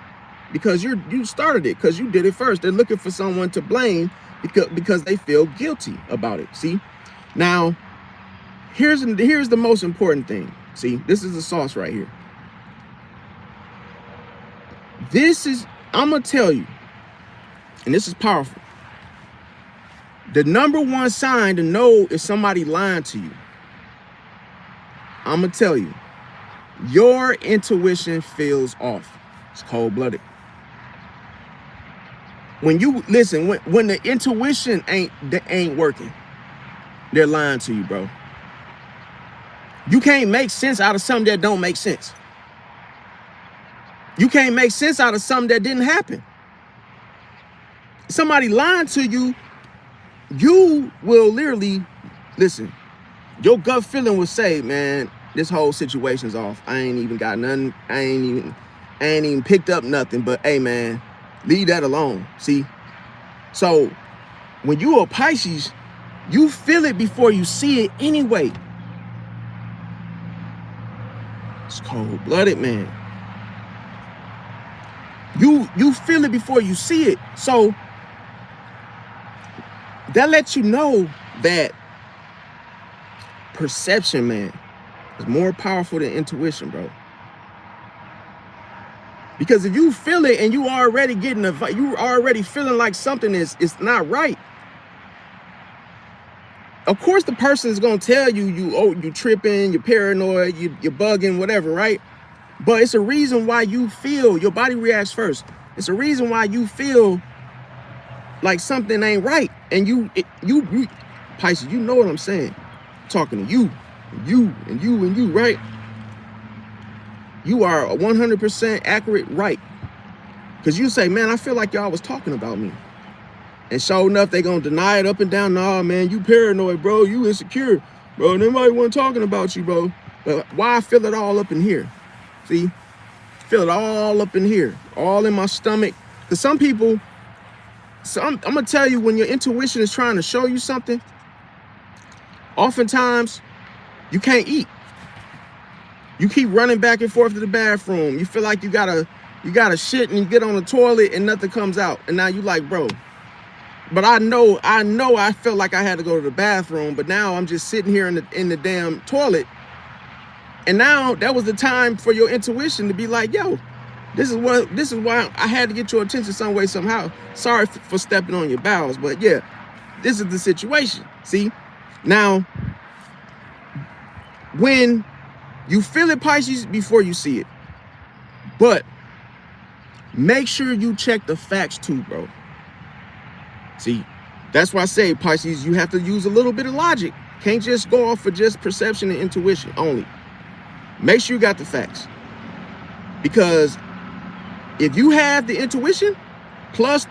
because you started it, because you did it first. They're looking for someone to blame because they feel guilty about it. See? Now, here's the most important thing. See, this is the sauce right here. I'm going to tell you, and this is powerful. The number one sign to know if somebody lying to you, I'm going to tell you, your intuition feels off. It's cold-blooded. When you listen, when the intuition ain't working, they're lying to you, bro. You can't make sense out of something that don't make sense. You can't make sense out of something that didn't happen. Somebody lying to you, you will literally, listen, your gut feeling will say, man, this whole situation's off. I ain't even got nothing. I ain't even picked up nothing, but hey, man, leave that alone. See? So when you are Pisces, you feel it before you see it anyway. It's cold-blooded, man. You feel it before you see it. So that lets you know that perception, man, is more powerful than intuition, bro. Because if you feel it and you already you already feeling like something is not right. Of course, the person is gonna tell you you tripping, you're paranoid, you're bugging, whatever, right? But it's a reason why you feel, your body reacts first. It's a reason why you feel like something ain't right. And you Pisces, you know what I'm saying. I'm talking to you, right? You are 100% accurate, right? Because you say, man, I feel like y'all was talking about me. And sure enough, they gonna deny it up and down. Nah, man, you paranoid, bro. You insecure, bro. Nobody wasn't talking about you, bro. But why I feel it all up in here? See? Feel it all up in here. All in my stomach. Because some people, I'm gonna tell you, when your intuition is trying to show you something, oftentimes you can't eat. You keep running back and forth to the bathroom. You feel like you gotta shit, and you get on the toilet and nothing comes out. And now you like, bro. But I know I felt like I had to go to the bathroom, but now I'm just sitting here in the damn toilet. And now that was the time for your intuition to be like, yo, this is why I had to get your attention some way, somehow. Sorry for stepping on your bowels, but yeah, this is the situation. See? Now, when you feel it, Pisces, before you see it. But make sure you check the facts too, bro. See, that's why I say, Pisces, you have to use a little bit of logic. Can't just go off of just perception and intuition only. Make sure you got the facts. Because if you have the intuition plus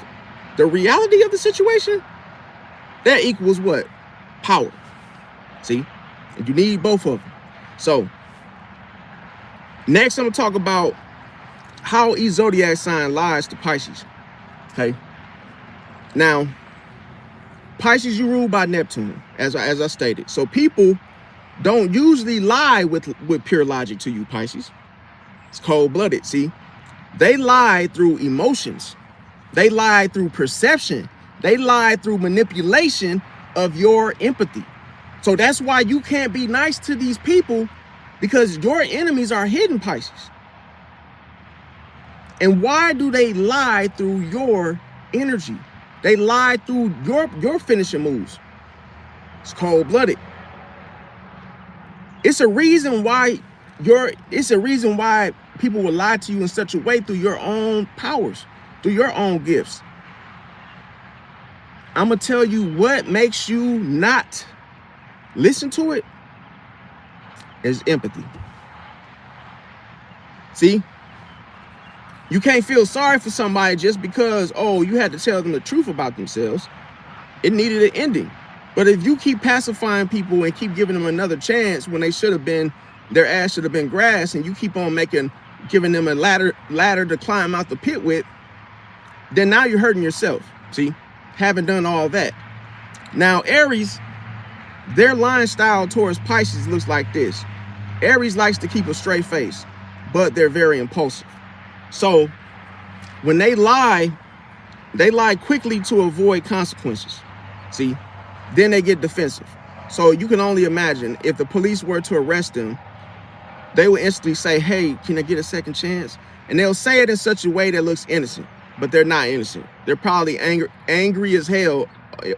the reality of the situation, that equals what? Power. See? And you need both of them. So, next I'm going to talk about how each zodiac sign lies to Pisces. Okay? Now, Pisces, you rule by Neptune, as I stated. So people don't usually lie with pure logic to you, Pisces. It's cold-blooded, see? They lie through emotions. They lie through perception. They lie through manipulation of your empathy. So that's why you can't be nice to these people, because your enemies are hidden, Pisces. And why do they lie through your energy? They lie through your finishing moves. It's cold-blooded. It's a reason why people will lie to you in such a way through your own powers, through your own gifts. I'm gonna tell you what makes you not listen to it is empathy. See? You can't feel sorry for somebody just because, oh, you had to tell them the truth about themselves. It needed an ending. But if you keep pacifying people and keep giving them another chance when they should have been, their ass should have been grass, and you keep on giving them a ladder to climb out the pit with, then now you're hurting yourself. See? Haven't done all that. Now, Aries, their line style towards Pisces looks like this. Aries likes to keep a straight face, but they're very impulsive. So when they lie quickly to avoid consequences. See, then they get defensive. So you can only imagine if the police were to arrest them, they would instantly say, hey, can I get a second chance? And they'll say it in such a way that looks innocent, but they're not innocent. They're probably angry as hell,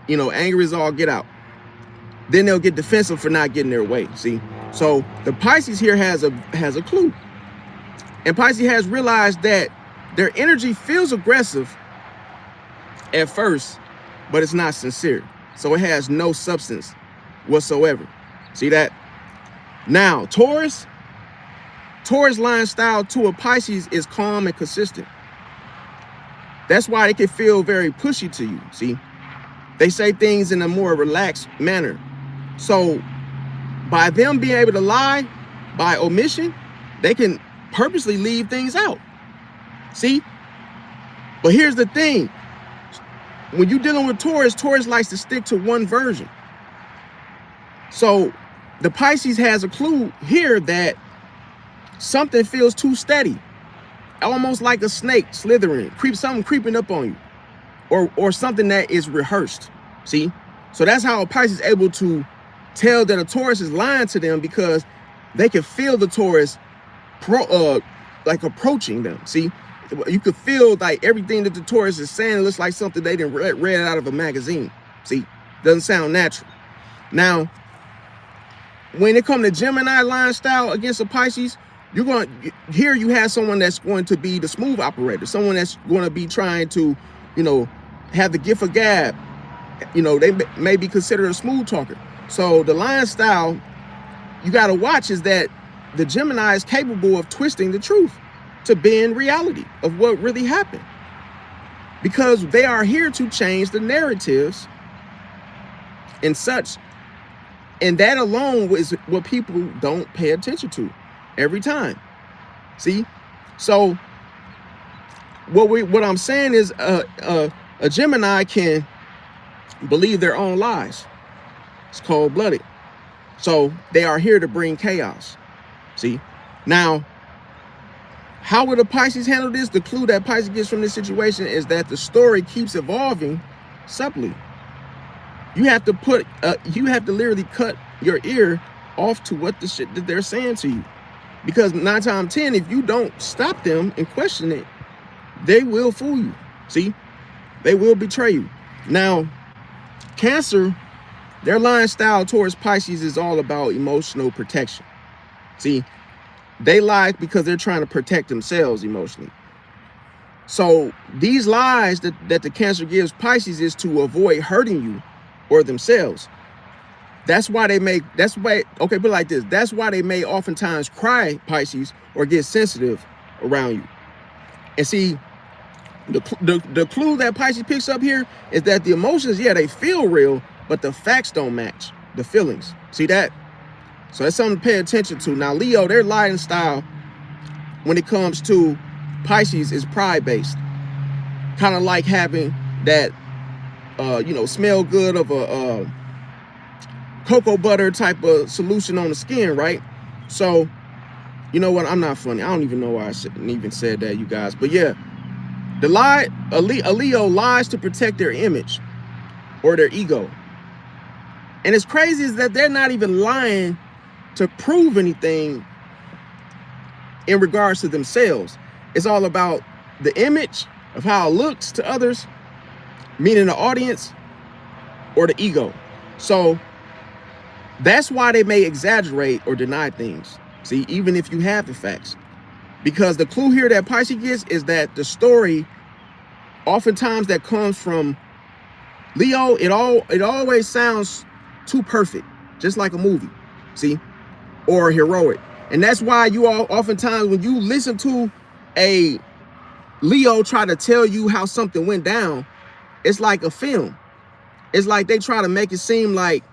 angry as all get out. Then they'll get defensive for not getting their way. See, so the Pisces here has a clue. And Pisces has realized that their energy feels aggressive at first, but it's not sincere. So it has no substance whatsoever. See that? Now, Taurus line style to a Pisces is calm and consistent. That's why they can feel very pushy to you. See, they say things in a more relaxed manner. So by them being able to lie by omission, they can purposely leave things out. See? But here's the thing. When you're dealing with Taurus likes to stick to one version. So the Pisces has a clue here that something feels too steady. Almost like a snake slithering, something creeping up on you. Or something that is rehearsed. See? So that's how a Pisces is able to tell that a Taurus is lying to them, because they can feel the Taurus like approaching them. See, you could feel like everything that the Taurus is saying looks like something they didn't read out of a magazine. See, doesn't sound natural. Now, when it comes to Gemini line style against a Pisces, here you have someone that's going to be the smooth operator, someone that's going to be trying to, have the gift of gab. They may be considered a smooth talker. So the line style you got to watch is that the Gemini is capable of twisting the truth to bend reality of what really happened, because they are here to change the narratives and such. And that alone is what people don't pay attention to every time. See? So what I'm saying is a Gemini can believe their own lies. It's cold-blooded. So they are here to bring chaos. See? Now, how would a Pisces handle this? The clue that Pisces gets from this situation is that the story keeps evolving subtly. You have to literally cut your ear off to what the shit that they're saying to you. Because 9 times out of 10, if you don't stop them and question it, they will fool you. See? They will betray you. Now, Cancer, their line style towards Pisces is all about emotional protection. See, they lie because they're trying to protect themselves emotionally. So these lies that the Cancer gives Pisces is to avoid hurting you or themselves. That's why they may, that's why, okay, put it like this. That's why they may oftentimes cry, Pisces, or get sensitive around you. And see, the clue that Pisces picks up here is that the emotions, yeah, they feel real, but the facts don't match the feelings. See that? So that's something to pay attention to. Now, Leo, their lying style when it comes to Pisces is pride-based. Kind of like having that, smell good of a cocoa butter type of solution on the skin, right? So, you know what? I'm not funny. I don't even know why I even said that, you guys. But yeah, a Leo lies to protect their image or their ego. And it's crazy is that they're not even lying to prove anything in regards to themselves. It's all about the image of how it looks to others, meaning the audience or the ego. So that's why they may exaggerate or deny things. See, even if you have the facts. Because the clue here that Pisces gets is that the story, oftentimes that comes from Leo, it always sounds too perfect, just like a movie, see, or heroic. And that's why you all oftentimes when you listen to a Leo try to tell you how something went down, it's like a film. It's like they try to make it seem like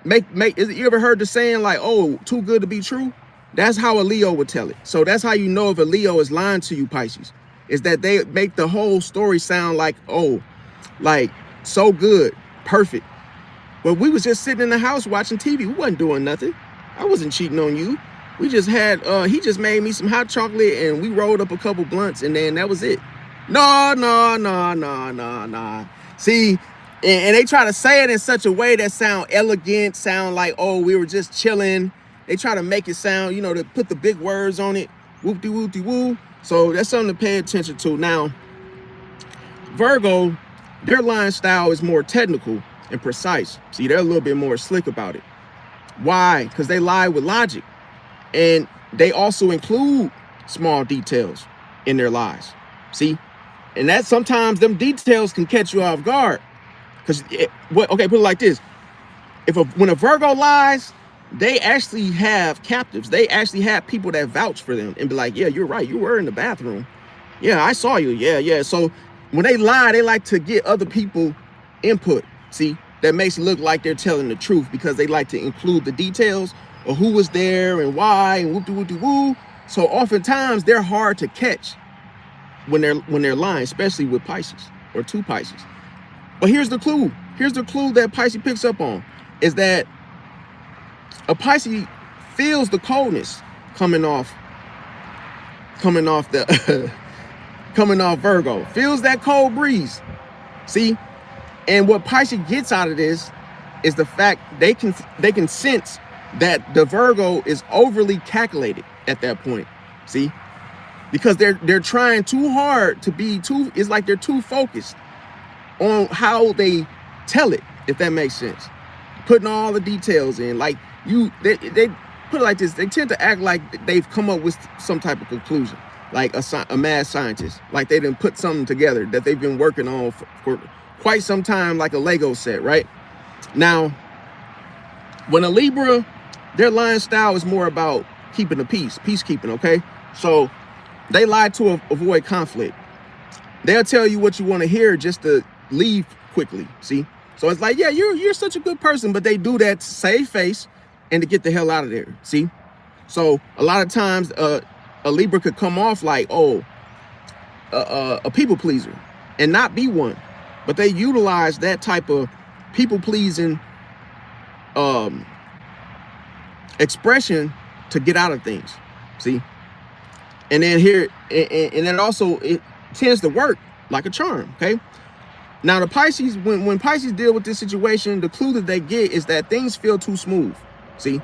you ever heard the saying like, oh, too good to be true? That's how a Leo would tell it. So that's how you know if a Leo is lying to you, Pisces, is that they make the whole story sound like, oh, like so good, perfect. But we was just sitting in the house watching TV. We wasn't doing nothing. I wasn't cheating on you. We just had, he just made me some hot chocolate and we rolled up a couple blunts and then that was it. No. See, and they try to say it in such a way that sound elegant, sound like, oh, we were just chilling. They try to make it sound, you know, to put the big words on it. Whoop-de-whoop-de-woo. So that's something to pay attention to. Now, Virgo, their line style is more technical and precise. See, they're a little bit more slick about it. Why? Because they lie with logic. And they also include small details in their lies. See? And that sometimes them details can catch you off guard. Because, okay, put it like this. When a Virgo lies, they actually have captives. They actually have people that vouch for them and be like, yeah, you're right. You were in the bathroom. Yeah, I saw you. Yeah. So when they lie, they like to get other people input. See, that makes it look like they're telling the truth because they like to include the details of who was there and why and whoop-de-whoop-de-woo. So oftentimes they're hard to catch when they're lying, especially with Pisces or to Pisces. But here's the clue. Here's the clue that Pisces picks up on is that a Pisces feels the coldness coming off the coming off Virgo, feels that cold breeze. See, and what Pisces gets out of this is the fact they can sense that the Virgo is overly calculated at that point. See, because they're trying too hard to be too. It's like they're too focused on how they tell it, if that makes sense. Putting all the details in, like they put it like this. They tend to act like they've come up with some type of conclusion, like a mad scientist, like they didn't put something together that they've been working on for quite some time, like a Lego set, right? Now, when a Libra, their line style is more about keeping the peacekeeping, okay? So they lie to avoid conflict. They'll tell you what you want to hear just to leave quickly, see? So it's like, yeah, you're such a good person, but they do that to save face and to get the hell out of there, see? So a lot of times a Libra could come off like, oh, a people pleaser and not be one. But they utilize that type of people-pleasing expression to get out of things, see? And then here, and then also it tends to work like a charm, okay? Now the Pisces, when Pisces deal with this situation, the clue that they get is that things feel too smooth, see?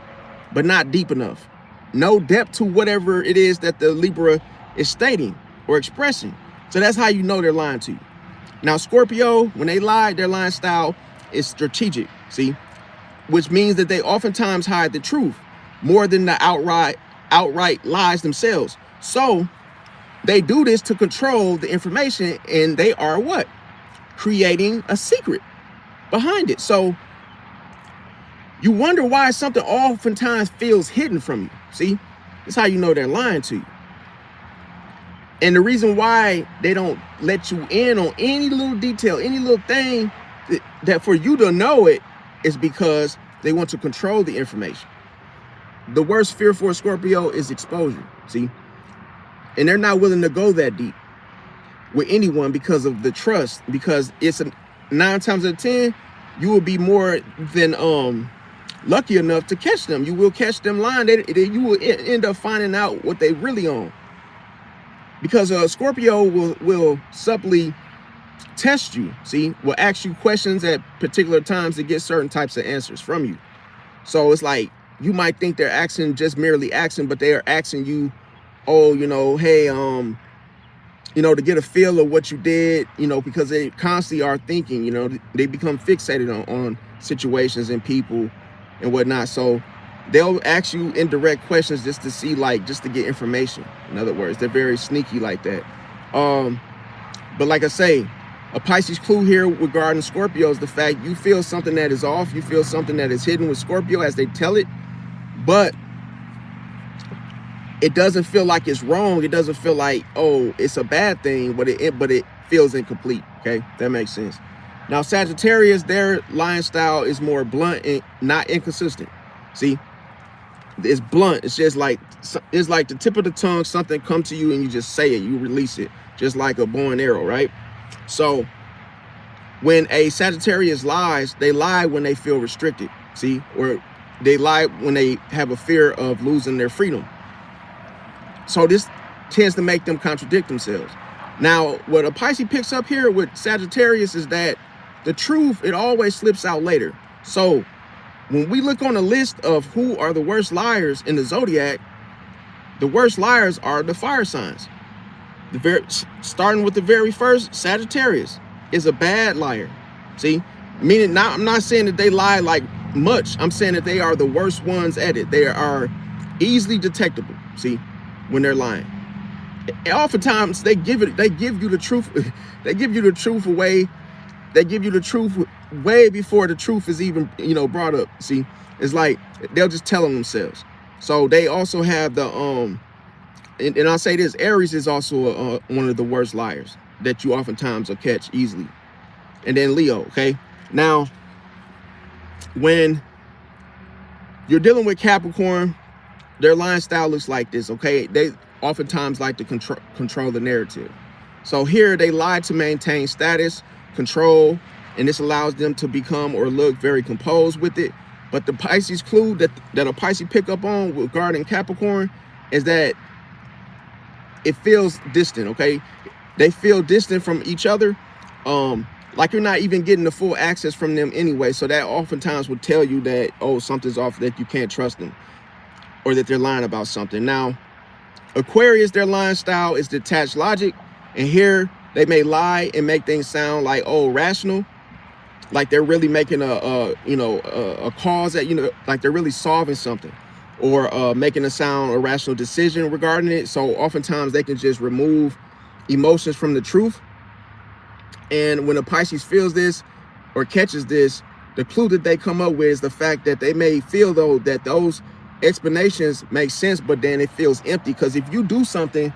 But not deep enough. No depth to whatever it is that the Libra is stating or expressing. So that's how you know they're lying to you. Now, Scorpio, when they lie, their lying style is strategic, see? Which means that they oftentimes hide the truth more than the outright lies themselves. So they do this to control the information, and they are what? Creating a secret behind it. So you wonder why something oftentimes feels hidden from you, see? That's how you know they're lying to you. And the reason why they don't let you in on any little detail, any little thing that for you to know it is because they want to control the information. The worst fear for a Scorpio is exposure, see? And they're not willing to go that deep with anyone because of the trust, because it's 9 times out of 10, you will be more than lucky enough to catch them. You will catch them lying. You will end up finding out what they really own. Because Scorpio will subtly test you, see, will ask you questions at particular times to get certain types of answers from you. So it's like, you might think they're asking, just merely asking, but they are asking you, oh, you know, hey, you know, to get a feel of what you did, you know, because they constantly are thinking, you know, they become fixated on situations and people and whatnot. So they'll ask you indirect questions just to see, like, just to get information. In other words, they're very sneaky like that. But like I say, a Pisces clue here regarding Scorpio is the fact you feel something that is off. You feel something that is hidden with Scorpio as they tell it, but it doesn't feel like it's wrong. It doesn't feel like, oh, it's a bad thing, but it feels incomplete. Okay, that makes sense. Now, Sagittarius, their line style is more blunt and not inconsistent. See, it's blunt. It's just like, it's like the tip of the tongue. Something come to you and you just say it. You release it, just like a bow and arrow, right? So when a Sagittarius lies, they lie when they feel restricted, see, or they lie when they have a fear of losing their freedom. So this tends to make them contradict themselves. Now, what a Pisces picks up here with Sagittarius is that the truth, it always slips out later. So when we look on a list of who are the worst liars in the zodiac, the worst liars are the fire signs. Starting with the very first, Sagittarius is a bad liar. See, meaning, I'm not saying that they lie like much. I'm saying that they are the worst ones at it. They are easily detectable. See, when they're lying, and oftentimes they give you the truth. They give you the truth away. They give you the truth way before the truth is even, you know, brought up. See, it's like they'll just tell them themselves. So they also have the and I'll say this, Aries is also one of the worst liars that you oftentimes will catch easily. And then Leo, okay? Now, when you're dealing with Capricorn, their line style looks like this, okay? They oftentimes like to control the narrative. So here they lie to maintain status, control, and this allows them to become or look very composed with it. But the Pisces clue that a Pisces pick up on regarding Capricorn is that it feels distant, okay? They feel distant from each other, like you're not even getting the full access from them anyway. So that oftentimes would tell you that, oh, something's off, that you can't trust them, or that they're lying about something. Now, Aquarius, their line style is detached logic, and here they may lie and make things sound like, oh, rational, like they're really making a cause that, you know, like they're really solving something, or making a sound a rational decision regarding it. So oftentimes they can just remove emotions from the truth. And when a Pisces feels this or catches this, the clue that they come up with is the fact that they may feel, though, that those explanations make sense, but then it feels empty. Because if you do something,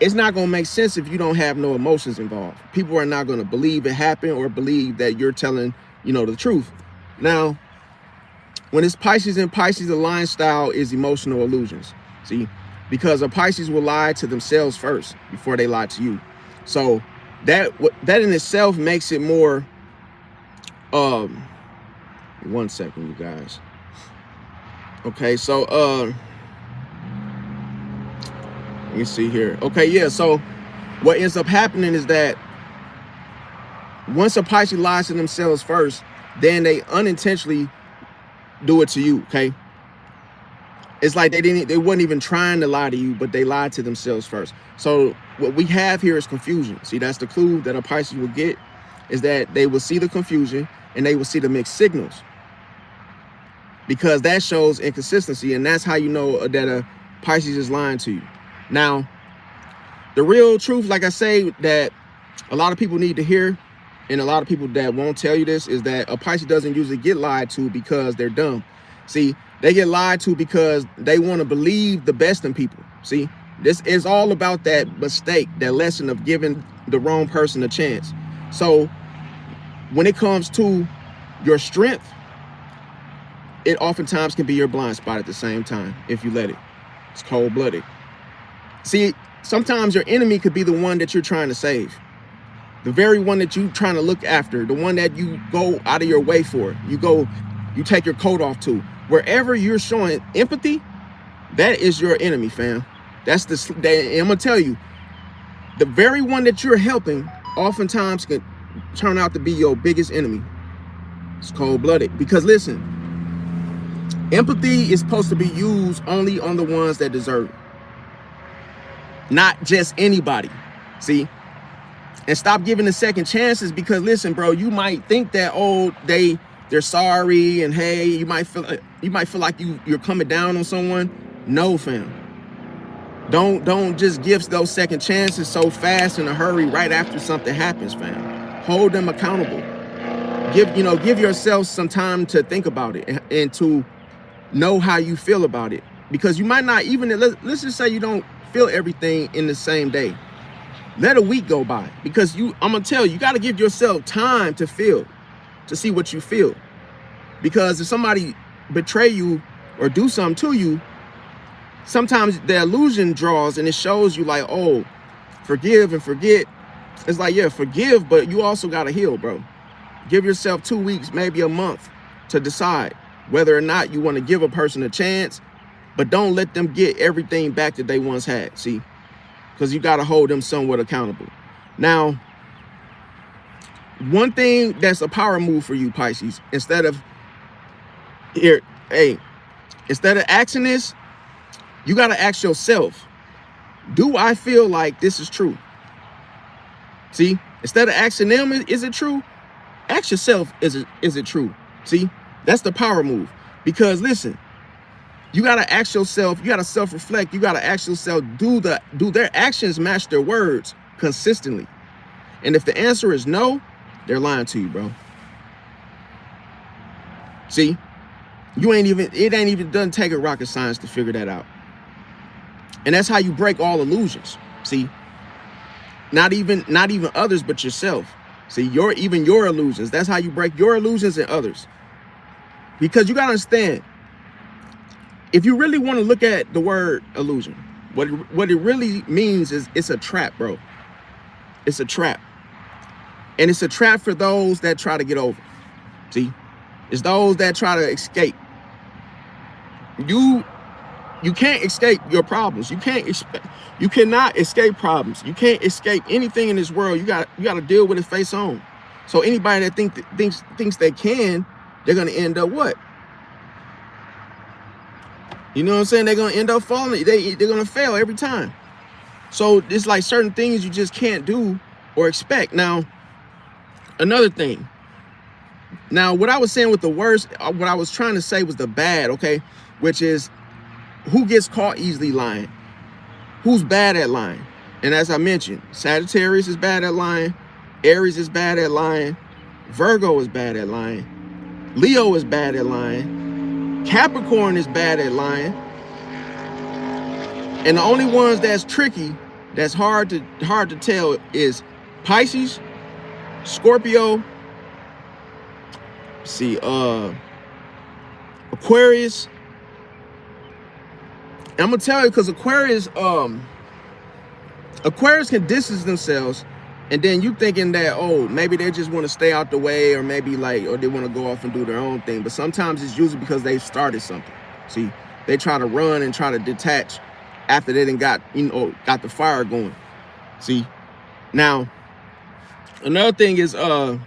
it's not going to make sense if you don't have no emotions involved. People are not going to believe it happened or believe that you're telling, you know, the truth. Now, when it's Pisces and Pisces, the line style is emotional illusions. See, because a Pisces will lie to themselves first before they lie to you. So that in itself makes it more, 1 second, you guys. Okay, so let me see here. Okay, yeah, so what ends up happening is that once a Pisces lies to themselves first, then they unintentionally do it to you, okay? It's like they weren't even trying to lie to you, but they lied to themselves first. So what we have here is confusion. See, that's the clue that a Pisces will get, is that they will see the confusion and they will see the mixed signals, because that shows inconsistency, and that's how you know that a Pisces is lying to you. Now, the real truth, like I say, that a lot of people need to hear, and a lot of people that won't tell you this, is that a Pisces doesn't usually get lied to because they're dumb. See, they get lied to because they want to believe the best in people. See, this is all about that mistake, that lesson of giving the wrong person a chance. So when it comes to your strength, it oftentimes can be your blind spot at the same time if you let it. It's cold-blooded. See, sometimes your enemy could be the one that you're trying to save. The very one that you're trying to look after, the one that you go out of your way for. You take your coat off to. Wherever you're showing empathy, that is your enemy, fam. I'm gonna tell you, the very one that you're helping oftentimes can turn out to be your biggest enemy. It's cold-blooded. Because listen, empathy is supposed to be used only on the ones that deserve it. Not just anybody. See? And stop giving the second chances, because listen, bro, you might think that, oh, they're sorry, and hey, you might feel like you're coming down on someone. No, fam. Don't just give those second chances so fast in a hurry right after something happens, fam. Hold them accountable. Give yourself some time to think about it and to know how you feel about it, because you might not even, let's just say you don't feel everything in the same day. Let a week go by, because I'm gonna tell you, you got to give yourself time to feel, to see what you feel. Because if somebody betray you or do something to you, sometimes the illusion draws and it shows you like, oh, forgive and forget. It's like, yeah, forgive, but you also got to heal, bro. Give yourself 2 weeks, maybe a month, to decide whether or not you want to give a person a chance, but don't let them get everything back that they once had, see? Because you got to hold them somewhat accountable. Now, one thing that's a power move for you, Pisces, instead of asking this, you got to ask yourself, do I feel like this is true? See, instead of asking them, is it true? Ask yourself, is it true? See, that's the power move. Because listen, you got to ask yourself, you got to self-reflect. You got to ask yourself, do their actions match their words consistently? And if the answer is no, they're lying to you, bro. See, it ain't even doesn't take a rocket science to figure that out. And that's how you break all illusions. See, not even others, but yourself. See, even your illusions. That's how you break your illusions and others. Because you got to understand, if you really want to look at the word illusion, what it really means is it's a trap, bro. It's a trap. And it's a trap for those that try to get over. See, it's those that try to escape. You can't escape your problems. You cannot escape problems. You can't escape anything in this world. You got to deal with it face on. So anybody that thinks they can, they're gonna end up what? You know what I'm saying? They're gonna end up falling. They're gonna fail every time. So it's like certain things you just can't do or expect. Now, another thing. Now, what I was saying with the worst, what I was trying to say was the bad, okay? Which is who gets caught easily lying? Who's bad at lying? And as I mentioned, Sagittarius is bad at lying. Aries is bad at lying. Virgo is bad at lying. Leo is bad at lying. Capricorn is bad at lying. And the only ones that's tricky, that's hard to tell, is Pisces, Scorpio, Aquarius. And I'm gonna tell you, because Aquarius can distance themselves, and then you thinking that, oh, maybe they just want to stay out the way, or maybe or they want to go off and do their own thing. But sometimes it's usually because they've started something. See, they try to run and try to detach after they done got the fire going. See, now another thing is I'm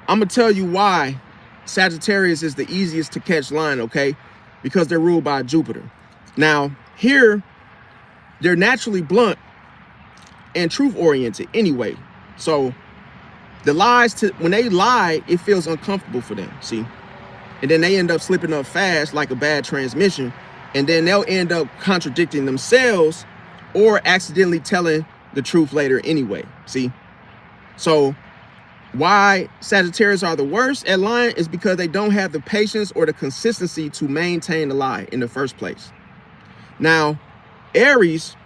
gonna tell you why Sagittarius is the easiest to catch lying, okay? Because they're ruled by Jupiter. Now, here, they're naturally blunt and truth-oriented anyway. So the lies, when they lie, it feels uncomfortable for them, see? And then they end up slipping up fast like a bad transmission, and then they'll end up contradicting themselves or accidentally telling the truth later anyway, see? So why Sagittarius are the worst at lying is because they don't have the patience or the consistency to maintain the lie in the first place. Now, Aries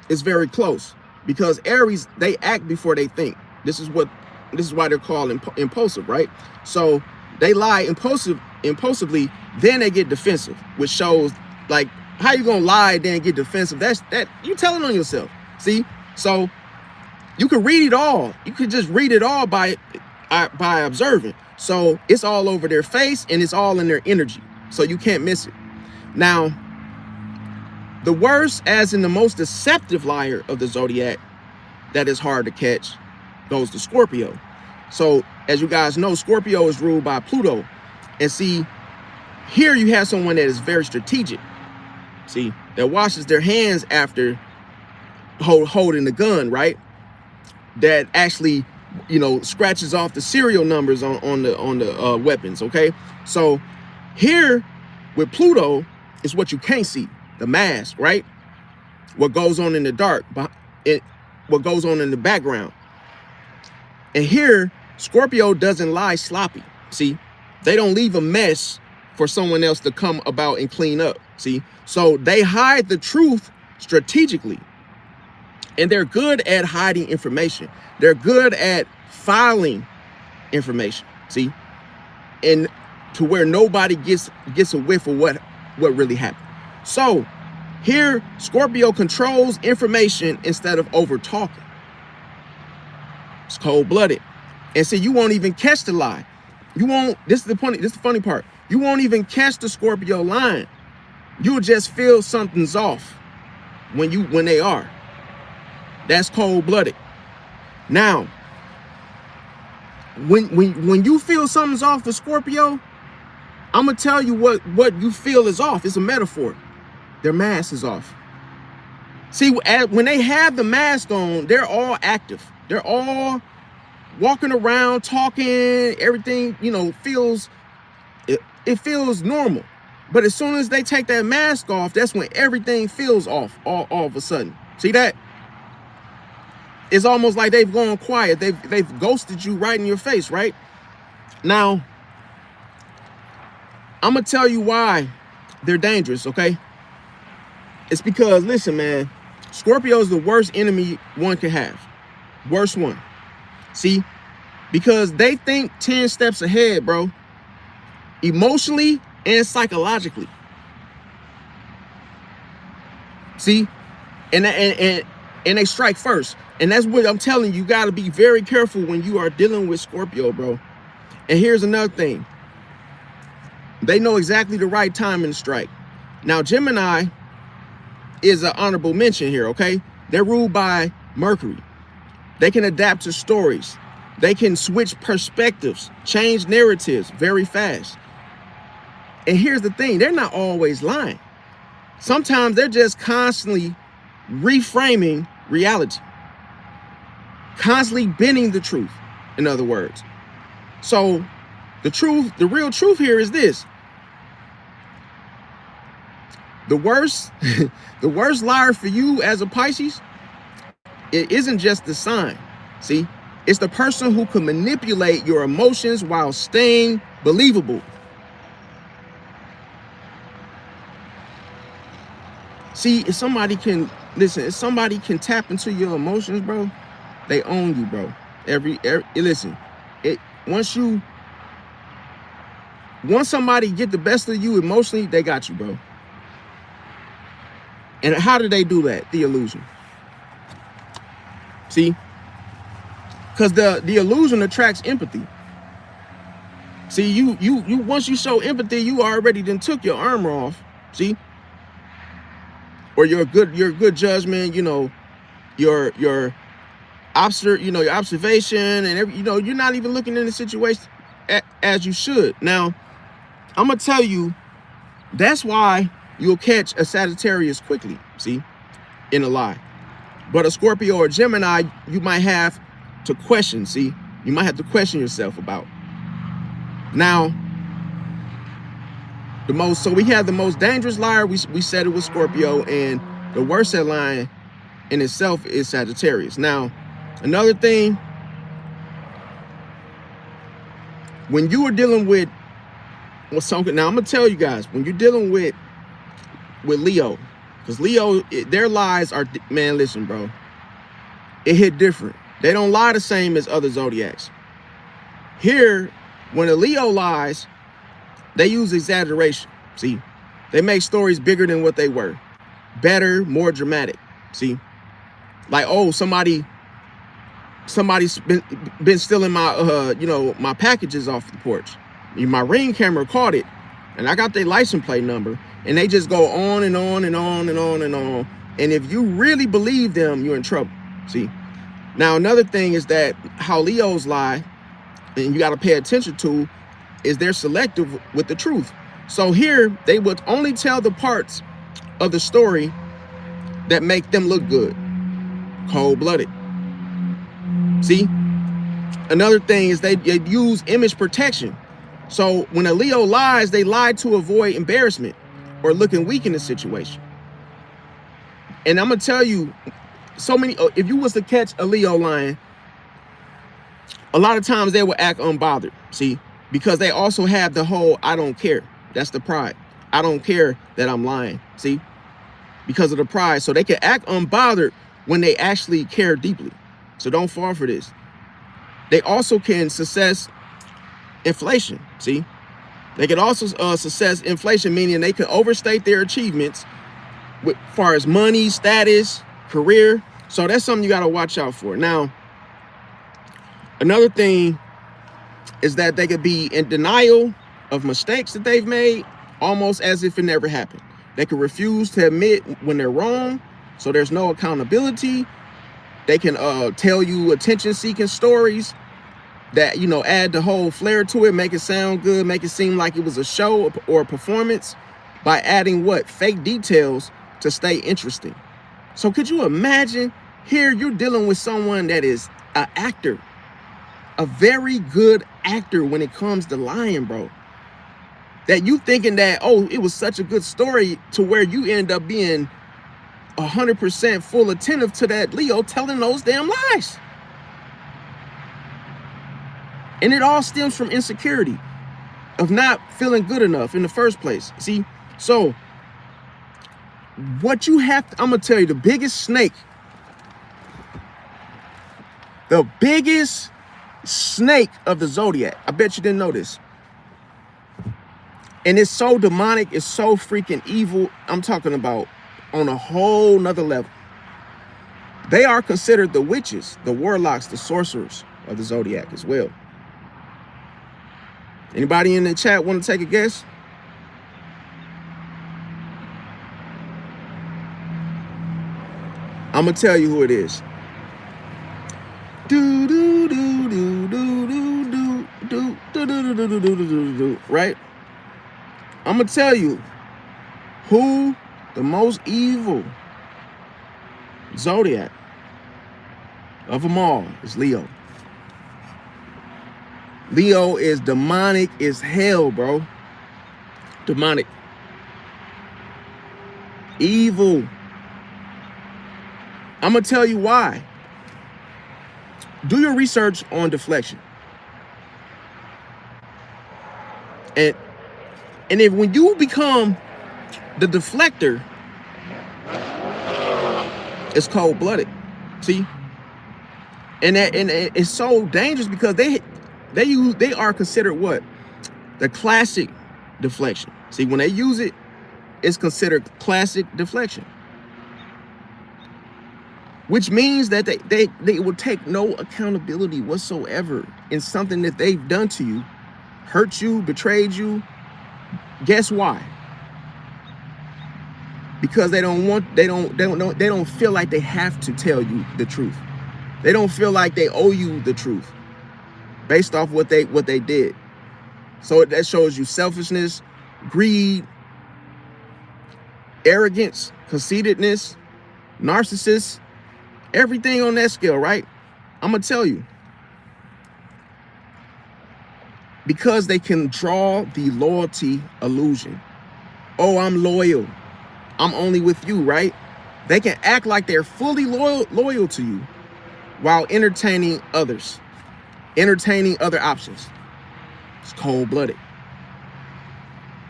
is very close, because Aries, they act before they think. This is why they're called impulsive, right? So they lie impulsively, then they get defensive, which shows like how you gonna lie and then get defensive. That you telling on yourself. See, so you can read it all. You can just read it all by observing. So it's all over their face and it's all in their energy. So you can't miss it. Now, the worst, as in the most deceptive liar of the zodiac, that is hard to catch goes to Scorpio. So as you guys know, Scorpio is ruled by Pluto. And see, here you have someone that is very strategic. See, that washes their hands after holding the gun, right? That actually, you know, scratches off the serial numbers on the weapons, okay? So here with Pluto is what you can't see, the mask, right? What goes on in the dark, what goes on in the background. And here, Scorpio doesn't lie sloppy. See, they don't leave a mess for someone else to come about and clean up. See, so they hide the truth strategically. And they're good at hiding information. They're good at filing information. See, and to where nobody gets a whiff of what really happened. So here, Scorpio controls information instead of over talking. It's cold-blooded. And see, you won't even catch the lie. You won't, this is the funny part. You won't even catch the Scorpio lying. You'll just feel something's off when they are. That's cold-blooded. Now, when you feel something's off with Scorpio, I'm gonna tell you what you feel is off. It's a metaphor. Their mask is off. See, when they have the mask on, they're all active. They're all walking around, talking, everything, you know, it feels normal. But as soon as they take that mask off, that's when everything feels off all of a sudden. See that? It's almost like they've gone quiet. They've ghosted you right in your face, right? Now, I'm gonna tell you why they're dangerous, okay? It's because, listen, man, Scorpio is the worst enemy one could have. Worst one. See? Because they think 10 steps ahead, bro. Emotionally and psychologically. See? And they strike first. And that's what I'm telling you. You got to be very careful when you are dealing with Scorpio, bro. And here's another thing. They know exactly the right time to strike. Now, Gemini is an honorable mention here, okay? They're ruled by Mercury. They can adapt to stories. They can switch perspectives, change narratives very fast. And here's the thing, they're not always lying. Sometimes they're just constantly reframing reality, constantly bending the truth, in other words. So the real truth here is this. The worst liar for you as a Pisces, it isn't just the sign. See, it's the person who can manipulate your emotions while staying believable. See, if somebody can tap into your emotions, bro, they own you, bro. Once somebody get the best of you emotionally, they got you, bro. And how do they do that? The illusion. See? Because the illusion attracts empathy. See, you once you show empathy, you already then took your armor off. See? Or your good judgment, you know, your observation and you're not even looking in the situation as you should. Now, I'm gonna tell you, that's why you'll catch a Sagittarius quickly, see, in a lie. But a Scorpio or Gemini, you might have to question, see? You might have to question yourself about. Now, so we have the most dangerous liar, we said it was Scorpio, and the worst at lying in itself is Sagittarius. Now, another thing, when you are dealing with something, now I'm gonna tell you guys, when you're dealing with Leo, because Leo, their lies are, man, listen, bro, it hit different. They don't lie the same as other zodiacs. Here, when a Leo lies, they use exaggeration. See, they make stories bigger than what they were, better, more dramatic. See, like, oh, somebody's been stealing my my packages off the porch. My Ring camera caught it, and I got their license plate number, and they just go on and on and on and on and on. And if you really believe them, you're in trouble. See, Now, another thing is that how Leos lie, and you got to pay attention to, is they're selective with the truth. So here, they would only tell the parts of the story that make them look good. Cold-blooded. See? Another thing is they use image protection. So when a Leo lies, they lie to avoid embarrassment or looking weak in the situation. And I'm going to tell you, if you was to catch a Leo lying, a lot of times they will act unbothered, see? Because they also have the whole, I don't care. That's the pride. I don't care that I'm lying, see? Because of the pride. So they can act unbothered when they actually care deeply. So don't fall for this. They also can success inflation, see? They can also success inflation, meaning they can overstate their achievements with far as money, status, career. So that's something you got to watch out for. Now, another thing is that they could be in denial of mistakes that they've made, almost as if it never happened. They can refuse to admit when they're wrong, so there's no accountability. They can tell you attention-seeking stories that, you know, add the whole flair to it, make it sound good, make it seem like it was a show or a performance by adding what? Fake details to stay interesting. So could you imagine, here you're dealing with someone that is an actor, a very good actor when it comes to lying, bro. That you thinking that, oh, it was such a good story to where you end up being 100% full attentive to that Leo telling those damn lies. And it all stems from insecurity of not feeling good enough in the first place. See, so what you have to, I'm going to tell you, the biggest snake of the zodiac, I bet you didn't know this. And it's so demonic, it's so freaking evil. I'm talking about on a whole nother level. They are considered the witches, the warlocks, the sorcerers of the zodiac as well. Anybody in the chat want to take a guess? I'm going to tell you who it is. Right? I'm going to tell you who the most evil zodiac of them all is. Leo. Leo is demonic as hell, bro. Demonic. Evil. I'm going to tell you why. Do your research on deflection. And if when you become the deflector, it's cold-blooded. See? And it's so dangerous because they are considered what? The classic deflection. See, when they use it, it's considered classic deflection. Which means that they will take no accountability whatsoever in something that they've done to you, hurt you, betrayed you. Guess why? Because they don't feel like they have to tell you the truth. They don't feel like they owe you the truth based off what they did. So that shows you selfishness, greed, arrogance, conceitedness, narcissist, everything on that scale, right? I'm gonna tell you. Because they can draw the loyalty illusion. Oh, I'm loyal. I'm only with you, right? They can act like they're fully loyal to you while entertaining others, entertaining other options. It's cold-blooded.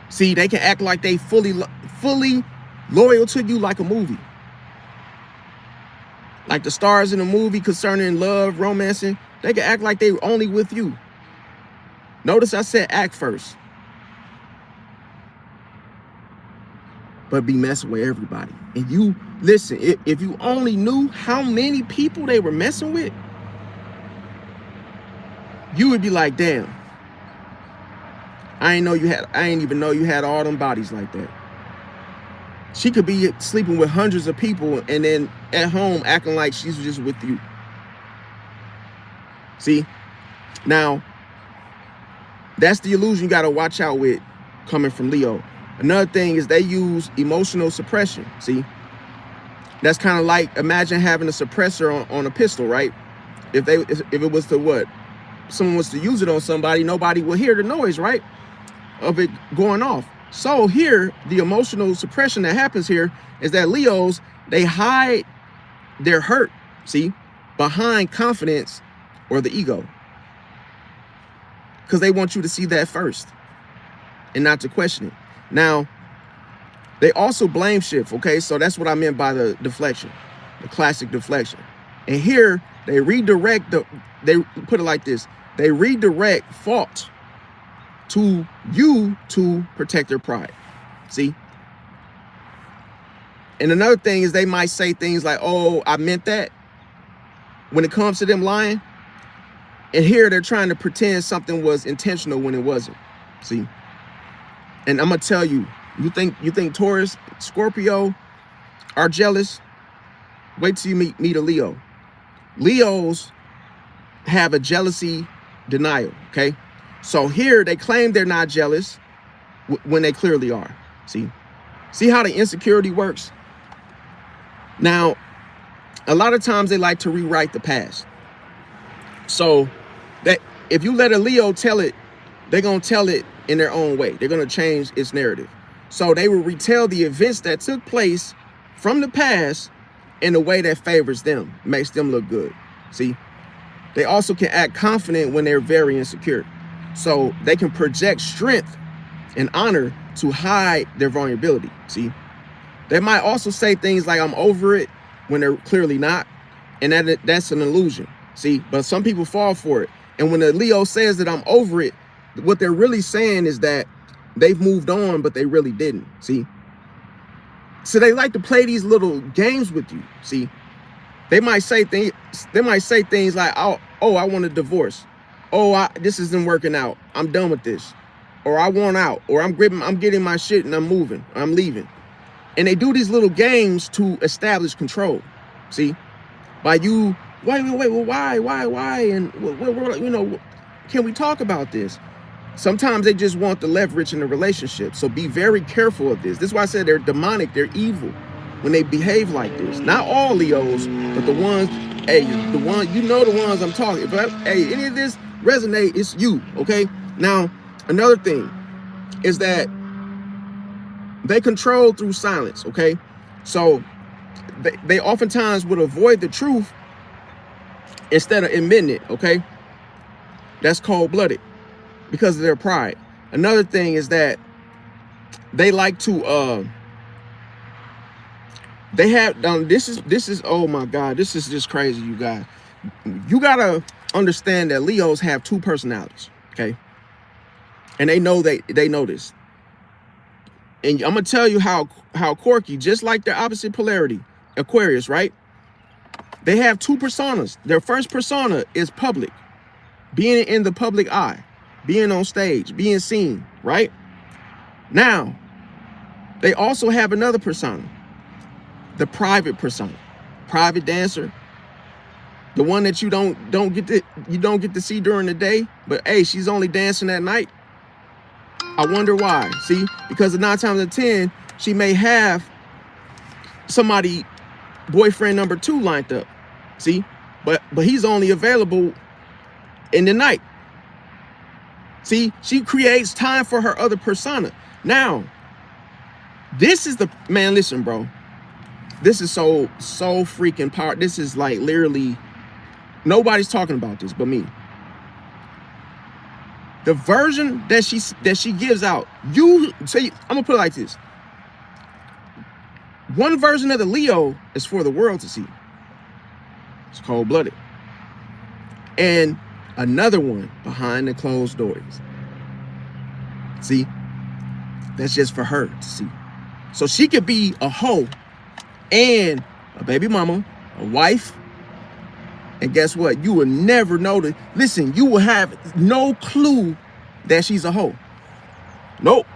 See, they can act like they fully loyal to you like a movie. Like the stars in a movie concerning love, romancing, they can act like they're only with you. Notice I said act first. But be messing with everybody. And you, listen, if you only knew how many people they were messing with, you would be like, damn, I ain't even know you had all them bodies like that. She could be sleeping with hundreds of people and then at home acting like she's just with you. See, now that's the illusion you got to watch out with coming from Leo. Another thing is they use emotional suppression. See, that's kind of like, imagine having a suppressor on a pistol, right? If it was to what? Someone was to use it on somebody, nobody will hear the noise, right? Of it going off. So here, the emotional suppression that happens here is that Leos, they hide their hurt, see, behind confidence or the ego. Because they want you to see that first and not to question it. Now, they also blame shift, okay? So that's what I meant by the deflection, the classic deflection. And here, they redirect they put it like this, they redirect fault to you to protect their pride, see? And another thing is they might say things like, oh, I meant that, when it comes to them lying. And here they're trying to pretend something was intentional when it wasn't, see? And I'm gonna tell you, you think Taurus, Scorpio are jealous? Wait till you meet a Leo. Leos have a jealousy denial, okay? So here they claim they're not jealous when they clearly are, see? See how the insecurity works? Now, a lot of times they like to rewrite the past. So that if you let a Leo tell it, they're going to tell it in their own way. They're going to change its narrative. So they will retell the events that took place from the past in a way that favors them, makes them look good. See, they also can act confident when they're very insecure. So they can project strength and honor to hide their vulnerability. See, they might also say things like, I'm over it, when they're clearly not. And that's an illusion. See, but some people fall for it. And when the Leo says that I'm over it, what they're really saying is that they've moved on, but they really didn't. See, so they like to play these little games with you. See, they might say things like, oh, I want a divorce. Oh, this isn't working out. I'm done with this. Or I want out. Or I'm getting my shit and I'm moving. I'm leaving. And they do these little games to establish control. See, by you, wait, well, why? And you know, can we talk about this? Sometimes they just want the leverage in the relationship. So be very careful of this. This is why I said they're demonic, they're evil when they behave like this. Not all Leos, but the ones, hey, the ones I'm talking about. Hey, any of this resonate, it's you, okay? Now, another thing is that they control through silence, okay? So they oftentimes would avoid the truth instead of admitting it, okay? That's cold-blooded because of their pride. Another thing is that they like to they have this is oh my God, this is just crazy, you guys. You gotta understand that Leos have two personalities, okay? And they know this. And I'm gonna tell you how quirky, just like their opposite polarity, Aquarius, right? They have two personas. Their first persona is public, being in the public eye, being on stage, being seen, right? Now, they also have another persona, the private persona, private dancer, the one that you don't get to see during the day, but hey, she's only dancing at night. I wonder why. See, because 9 times out of 10, she may have somebody, boyfriend number 2 lined up. See, but he's only available in the night. See, she creates time for her other persona. Now, this is the, man, listen, bro. This is so freaking powerful. This is like literally, nobody's talking about this but me. The version that she gives out, you say, I'm gonna put it like this. One version of the Leo is for the world to see. It's cold-blooded. And another one behind the closed doors. See, that's just for her to see. So she could be a hoe and a baby mama, a wife, and guess what? You will never know that. Listen, you will have no clue that she's a hoe. Nope.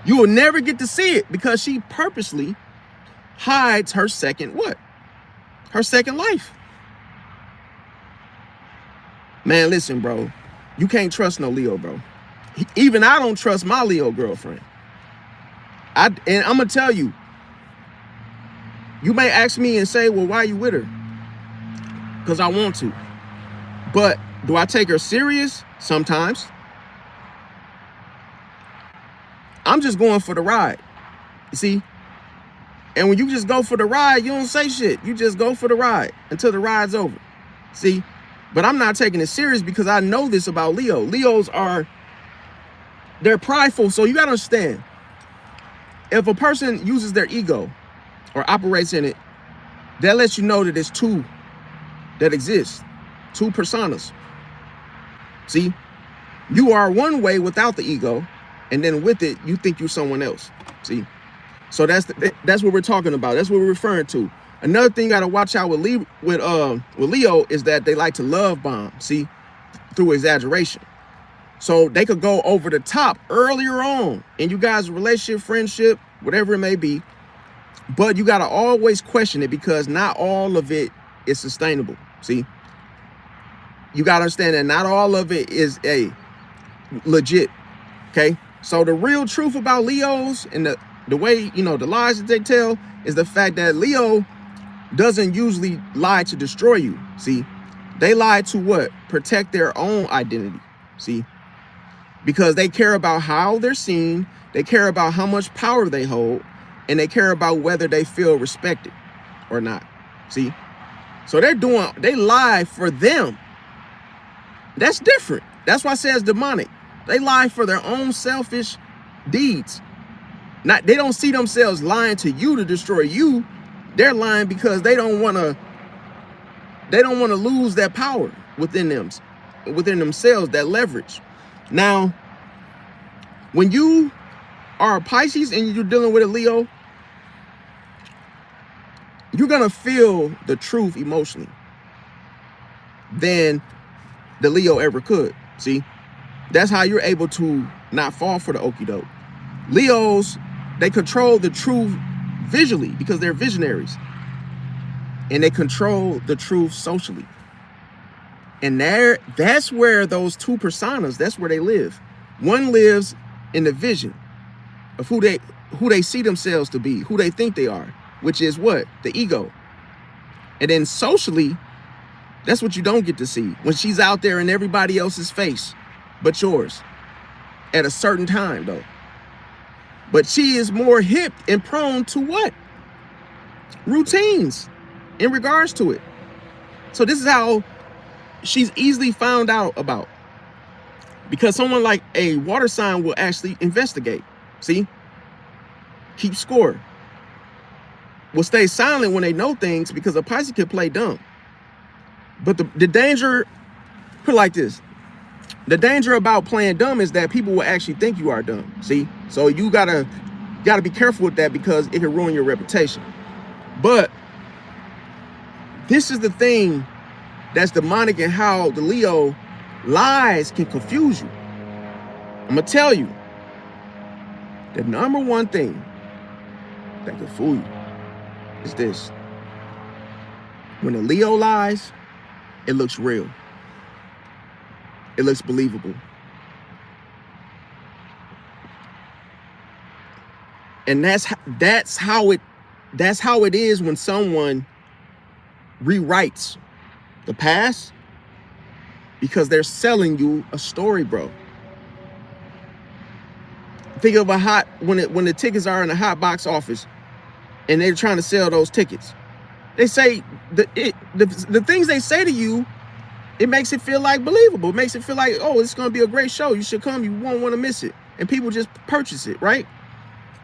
You will never get to see it because she purposely hides her second what? Her second life. Man, listen, bro. You can't trust no Leo, bro. Even I don't trust my Leo girlfriend. And I'm going to tell you, you may ask me and say, well, why are you with her? Because I want to. But do I take her serious? Sometimes. I'm just going for the ride. You see? And when you just go for the ride, you don't say shit. You just go for the ride until the ride's over. See? But I'm not taking it serious because I know this about Leo. Leos they're prideful. So you got to understand, if a person uses their ego or operates in it, that lets you know that there's two that exist, two personas. See? You are one way without the ego, and then with it, you think you're someone else. See? So that's what we're talking about. That's what we're referring to. Another thing you got to watch out with Leo is that they like to love bomb, see, through exaggeration. So they could go over the top earlier on in you guys' relationship, friendship, whatever it may be. But you got to always question it because not all of it is sustainable. See, you got to understand that not all of it is legit. Okay. So the real truth about Leos and the way, the lies that they tell is the fact that Leo doesn't usually lie to destroy you. See, they lie to what? Protect their own identity. See, because they care about how they're seen. They care about how much power they hold, and they care about whether they feel respected or not. See, so they lie for them. That's different. That's why it says demonic. They lie for their own selfish deeds. They don't see themselves lying to you to destroy you. They're lying because they don't want to lose that power within themselves, that leverage. Now, when you are a Pisces and you're dealing with a Leo, you're going to feel the truth emotionally than the Leo ever could. See, that's how you're able to not fall for the okie doke. Leos, they control the truth visually because they're visionaries, and they control the truth socially. And that's where those two personas, that's where they live. One lives in the vision of who they see themselves to be, who they think they are, which is what? The ego. And then socially, that's what you don't get to see when she's out there in everybody else's face but yours at a certain time, though. But she is more hip and prone to what? Routines in regards to it. So this is how she's easily found out about. Because someone like a water sign will actually investigate. See? Keep score. Will stay silent when they know things because a Pisces can play dumb. But the danger, put it like this. The danger about playing dumb is that people will actually think you are dumb. See? So you gotta be careful with that because it can ruin your reputation. But this is the thing that's demonic in how the Leo lies can confuse you. I'm gonna tell you, the number one thing that can fool you is this. When a Leo lies, it looks real. It looks believable. And that's how it is when someone rewrites the past because they're selling you a story, bro. Think of when the tickets are in the hot box office and they're trying to sell those tickets. They say the things they say to you, it makes it feel like believable. It makes it feel like, oh, it's going to be a great show. You should come. You won't want to miss it. And people just purchase it, right?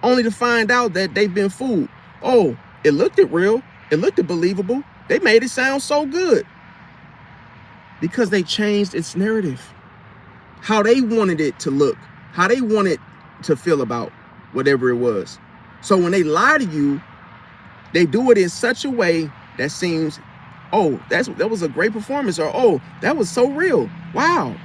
Only to find out that they've been fooled. Oh, it looked real. It looked believable. They made it sound so good. Because they changed its narrative. How they wanted it to look. How they wanted to feel about whatever it was. So when they lie to you, they do it in such a way that seems, oh, that was a great performance, or oh, that was so real. Wow.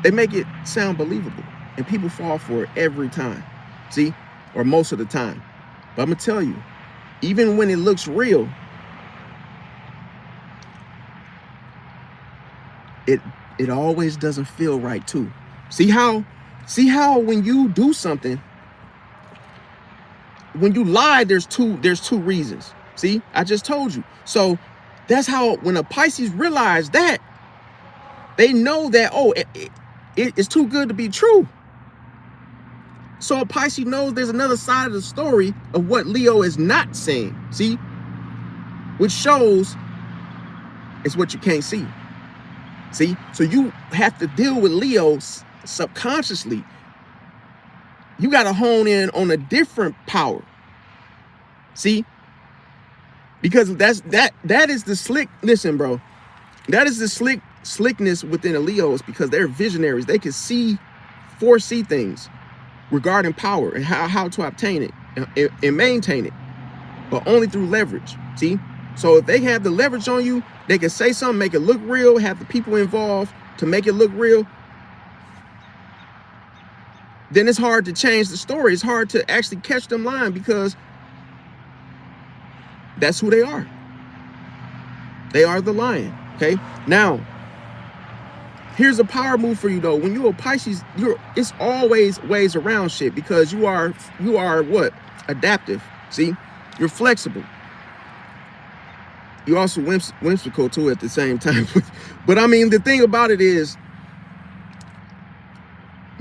They make it sound believable, and people fall for it every time. See, or most of the time. But I'm gonna tell you, even when it looks real, it always doesn't feel right too. See how when you do something, when you lie, there's two reasons. See, I just told you. So that's how when a Pisces realize that, they know that, oh, it's too good to be true. So a Pisces knows there's another side of the story of what Leo is not saying. See, which shows it's what you can't see. See, so you have to deal with Leo subconsciously. You got to hone in on a different power. See, because that is the slick. Listen, bro, that is the slickness within the Leos, because they're visionaries. They can foresee things regarding power and how to obtain it and maintain it, but only through leverage. See, so if they have the leverage on you, they can say something, make it look real, have the people involved to make it look real. Then it's hard to change the story. It's hard to actually catch them lying, because that's who they are. They are the lion. Okay. Now, here's a power move for you though. When you're a Pisces, it's always ways around shit, because you are what? Adaptive. See, you're flexible. You're also whimsical too at the same time. But I mean, the thing about it is,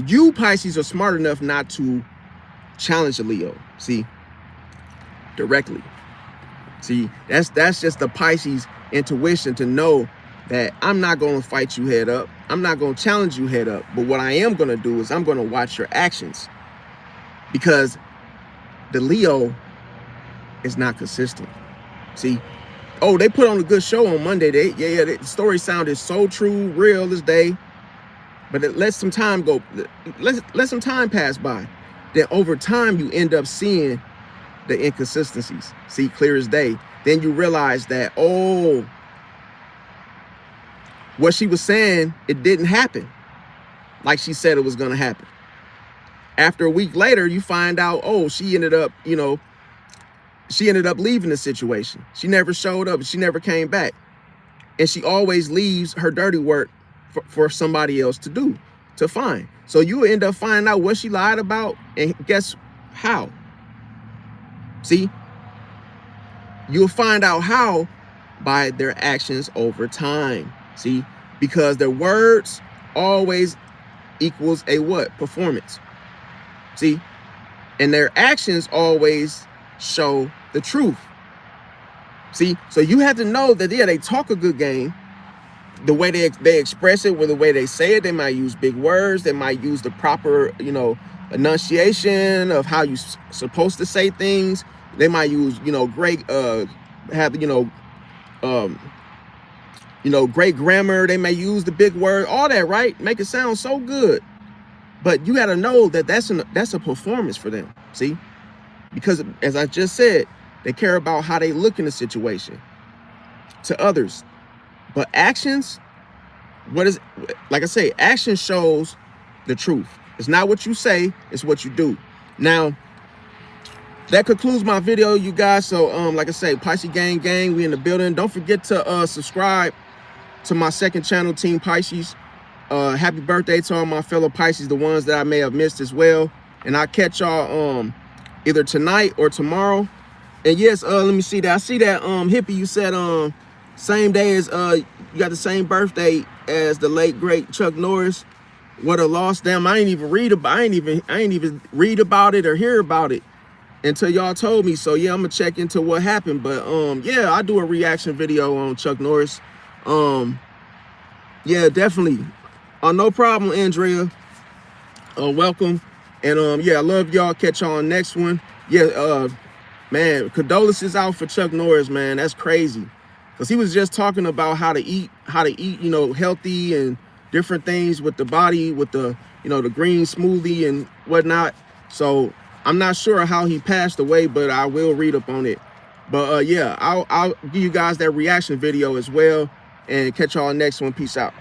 you Pisces are smart enough not to challenge a Leo. See, directly. See, that's just the Pisces intuition to know that I'm not going to fight you head up. I'm not going to challenge you head up. But what I am going to do is I'm going to watch your actions, because the Leo is not consistent. See, oh, they put on a good show on Monday. The story sounded so true, real as day. But it let some time go. Let some time pass by. Then over time, you end up seeing the inconsistencies. See, clear as day. Then you realize that, oh, what she was saying, it didn't happen like she said it was going to happen. After a week later, you find out, oh, she ended up leaving the situation. She never showed up. She never came back. And she always leaves her dirty work for somebody else to find. So you end up finding out what she lied about, and guess how? See, you'll find out how by their actions over time. See, because their words always equals a what? Performance. See, and their actions always show the truth. See, so you have to know that, yeah, they talk a good game. The way they express it, with the way they say it, they might use big words. They might use the proper, enunciation of how you're supposed to say things. They might use, great, great grammar. They may use the big word, all that, right? Make it sound so good. But you got to know that that's a performance for them. See, because as I just said, they care about how they look in the situation to others. But actions, like I say, action shows the truth. It's not what you say, it's what you do. Now, that concludes my video, you guys. So, like I say, Pisces gang, we in the building. Don't forget to subscribe to my second channel, Team Pisces. Happy birthday to all my fellow Pisces, the ones that I may have missed as well. And I'll catch y'all either tonight or tomorrow. And yes, let me see that. I see that hippie, you said same day as you got the same birthday as the late great Chuck Norris. What a loss. Damn, I ain't even read about it or hear about it until y'all told me. So yeah, I'm gonna check into what happened. But yeah, I'll do a reaction video on Chuck Norris. Yeah, definitely. No problem, Andrea. Welcome. And yeah, I love y'all. Catch y'all on the next one. Yeah, man, condolences out for Chuck Norris, man. That's crazy. Because he was just talking about how to eat, healthy and different things with the body, with the, the green smoothie and whatnot. So I'm not sure how he passed away, but I will read up on it. But yeah, I'll give you guys that reaction video as well, and catch y'all next one. Peace out.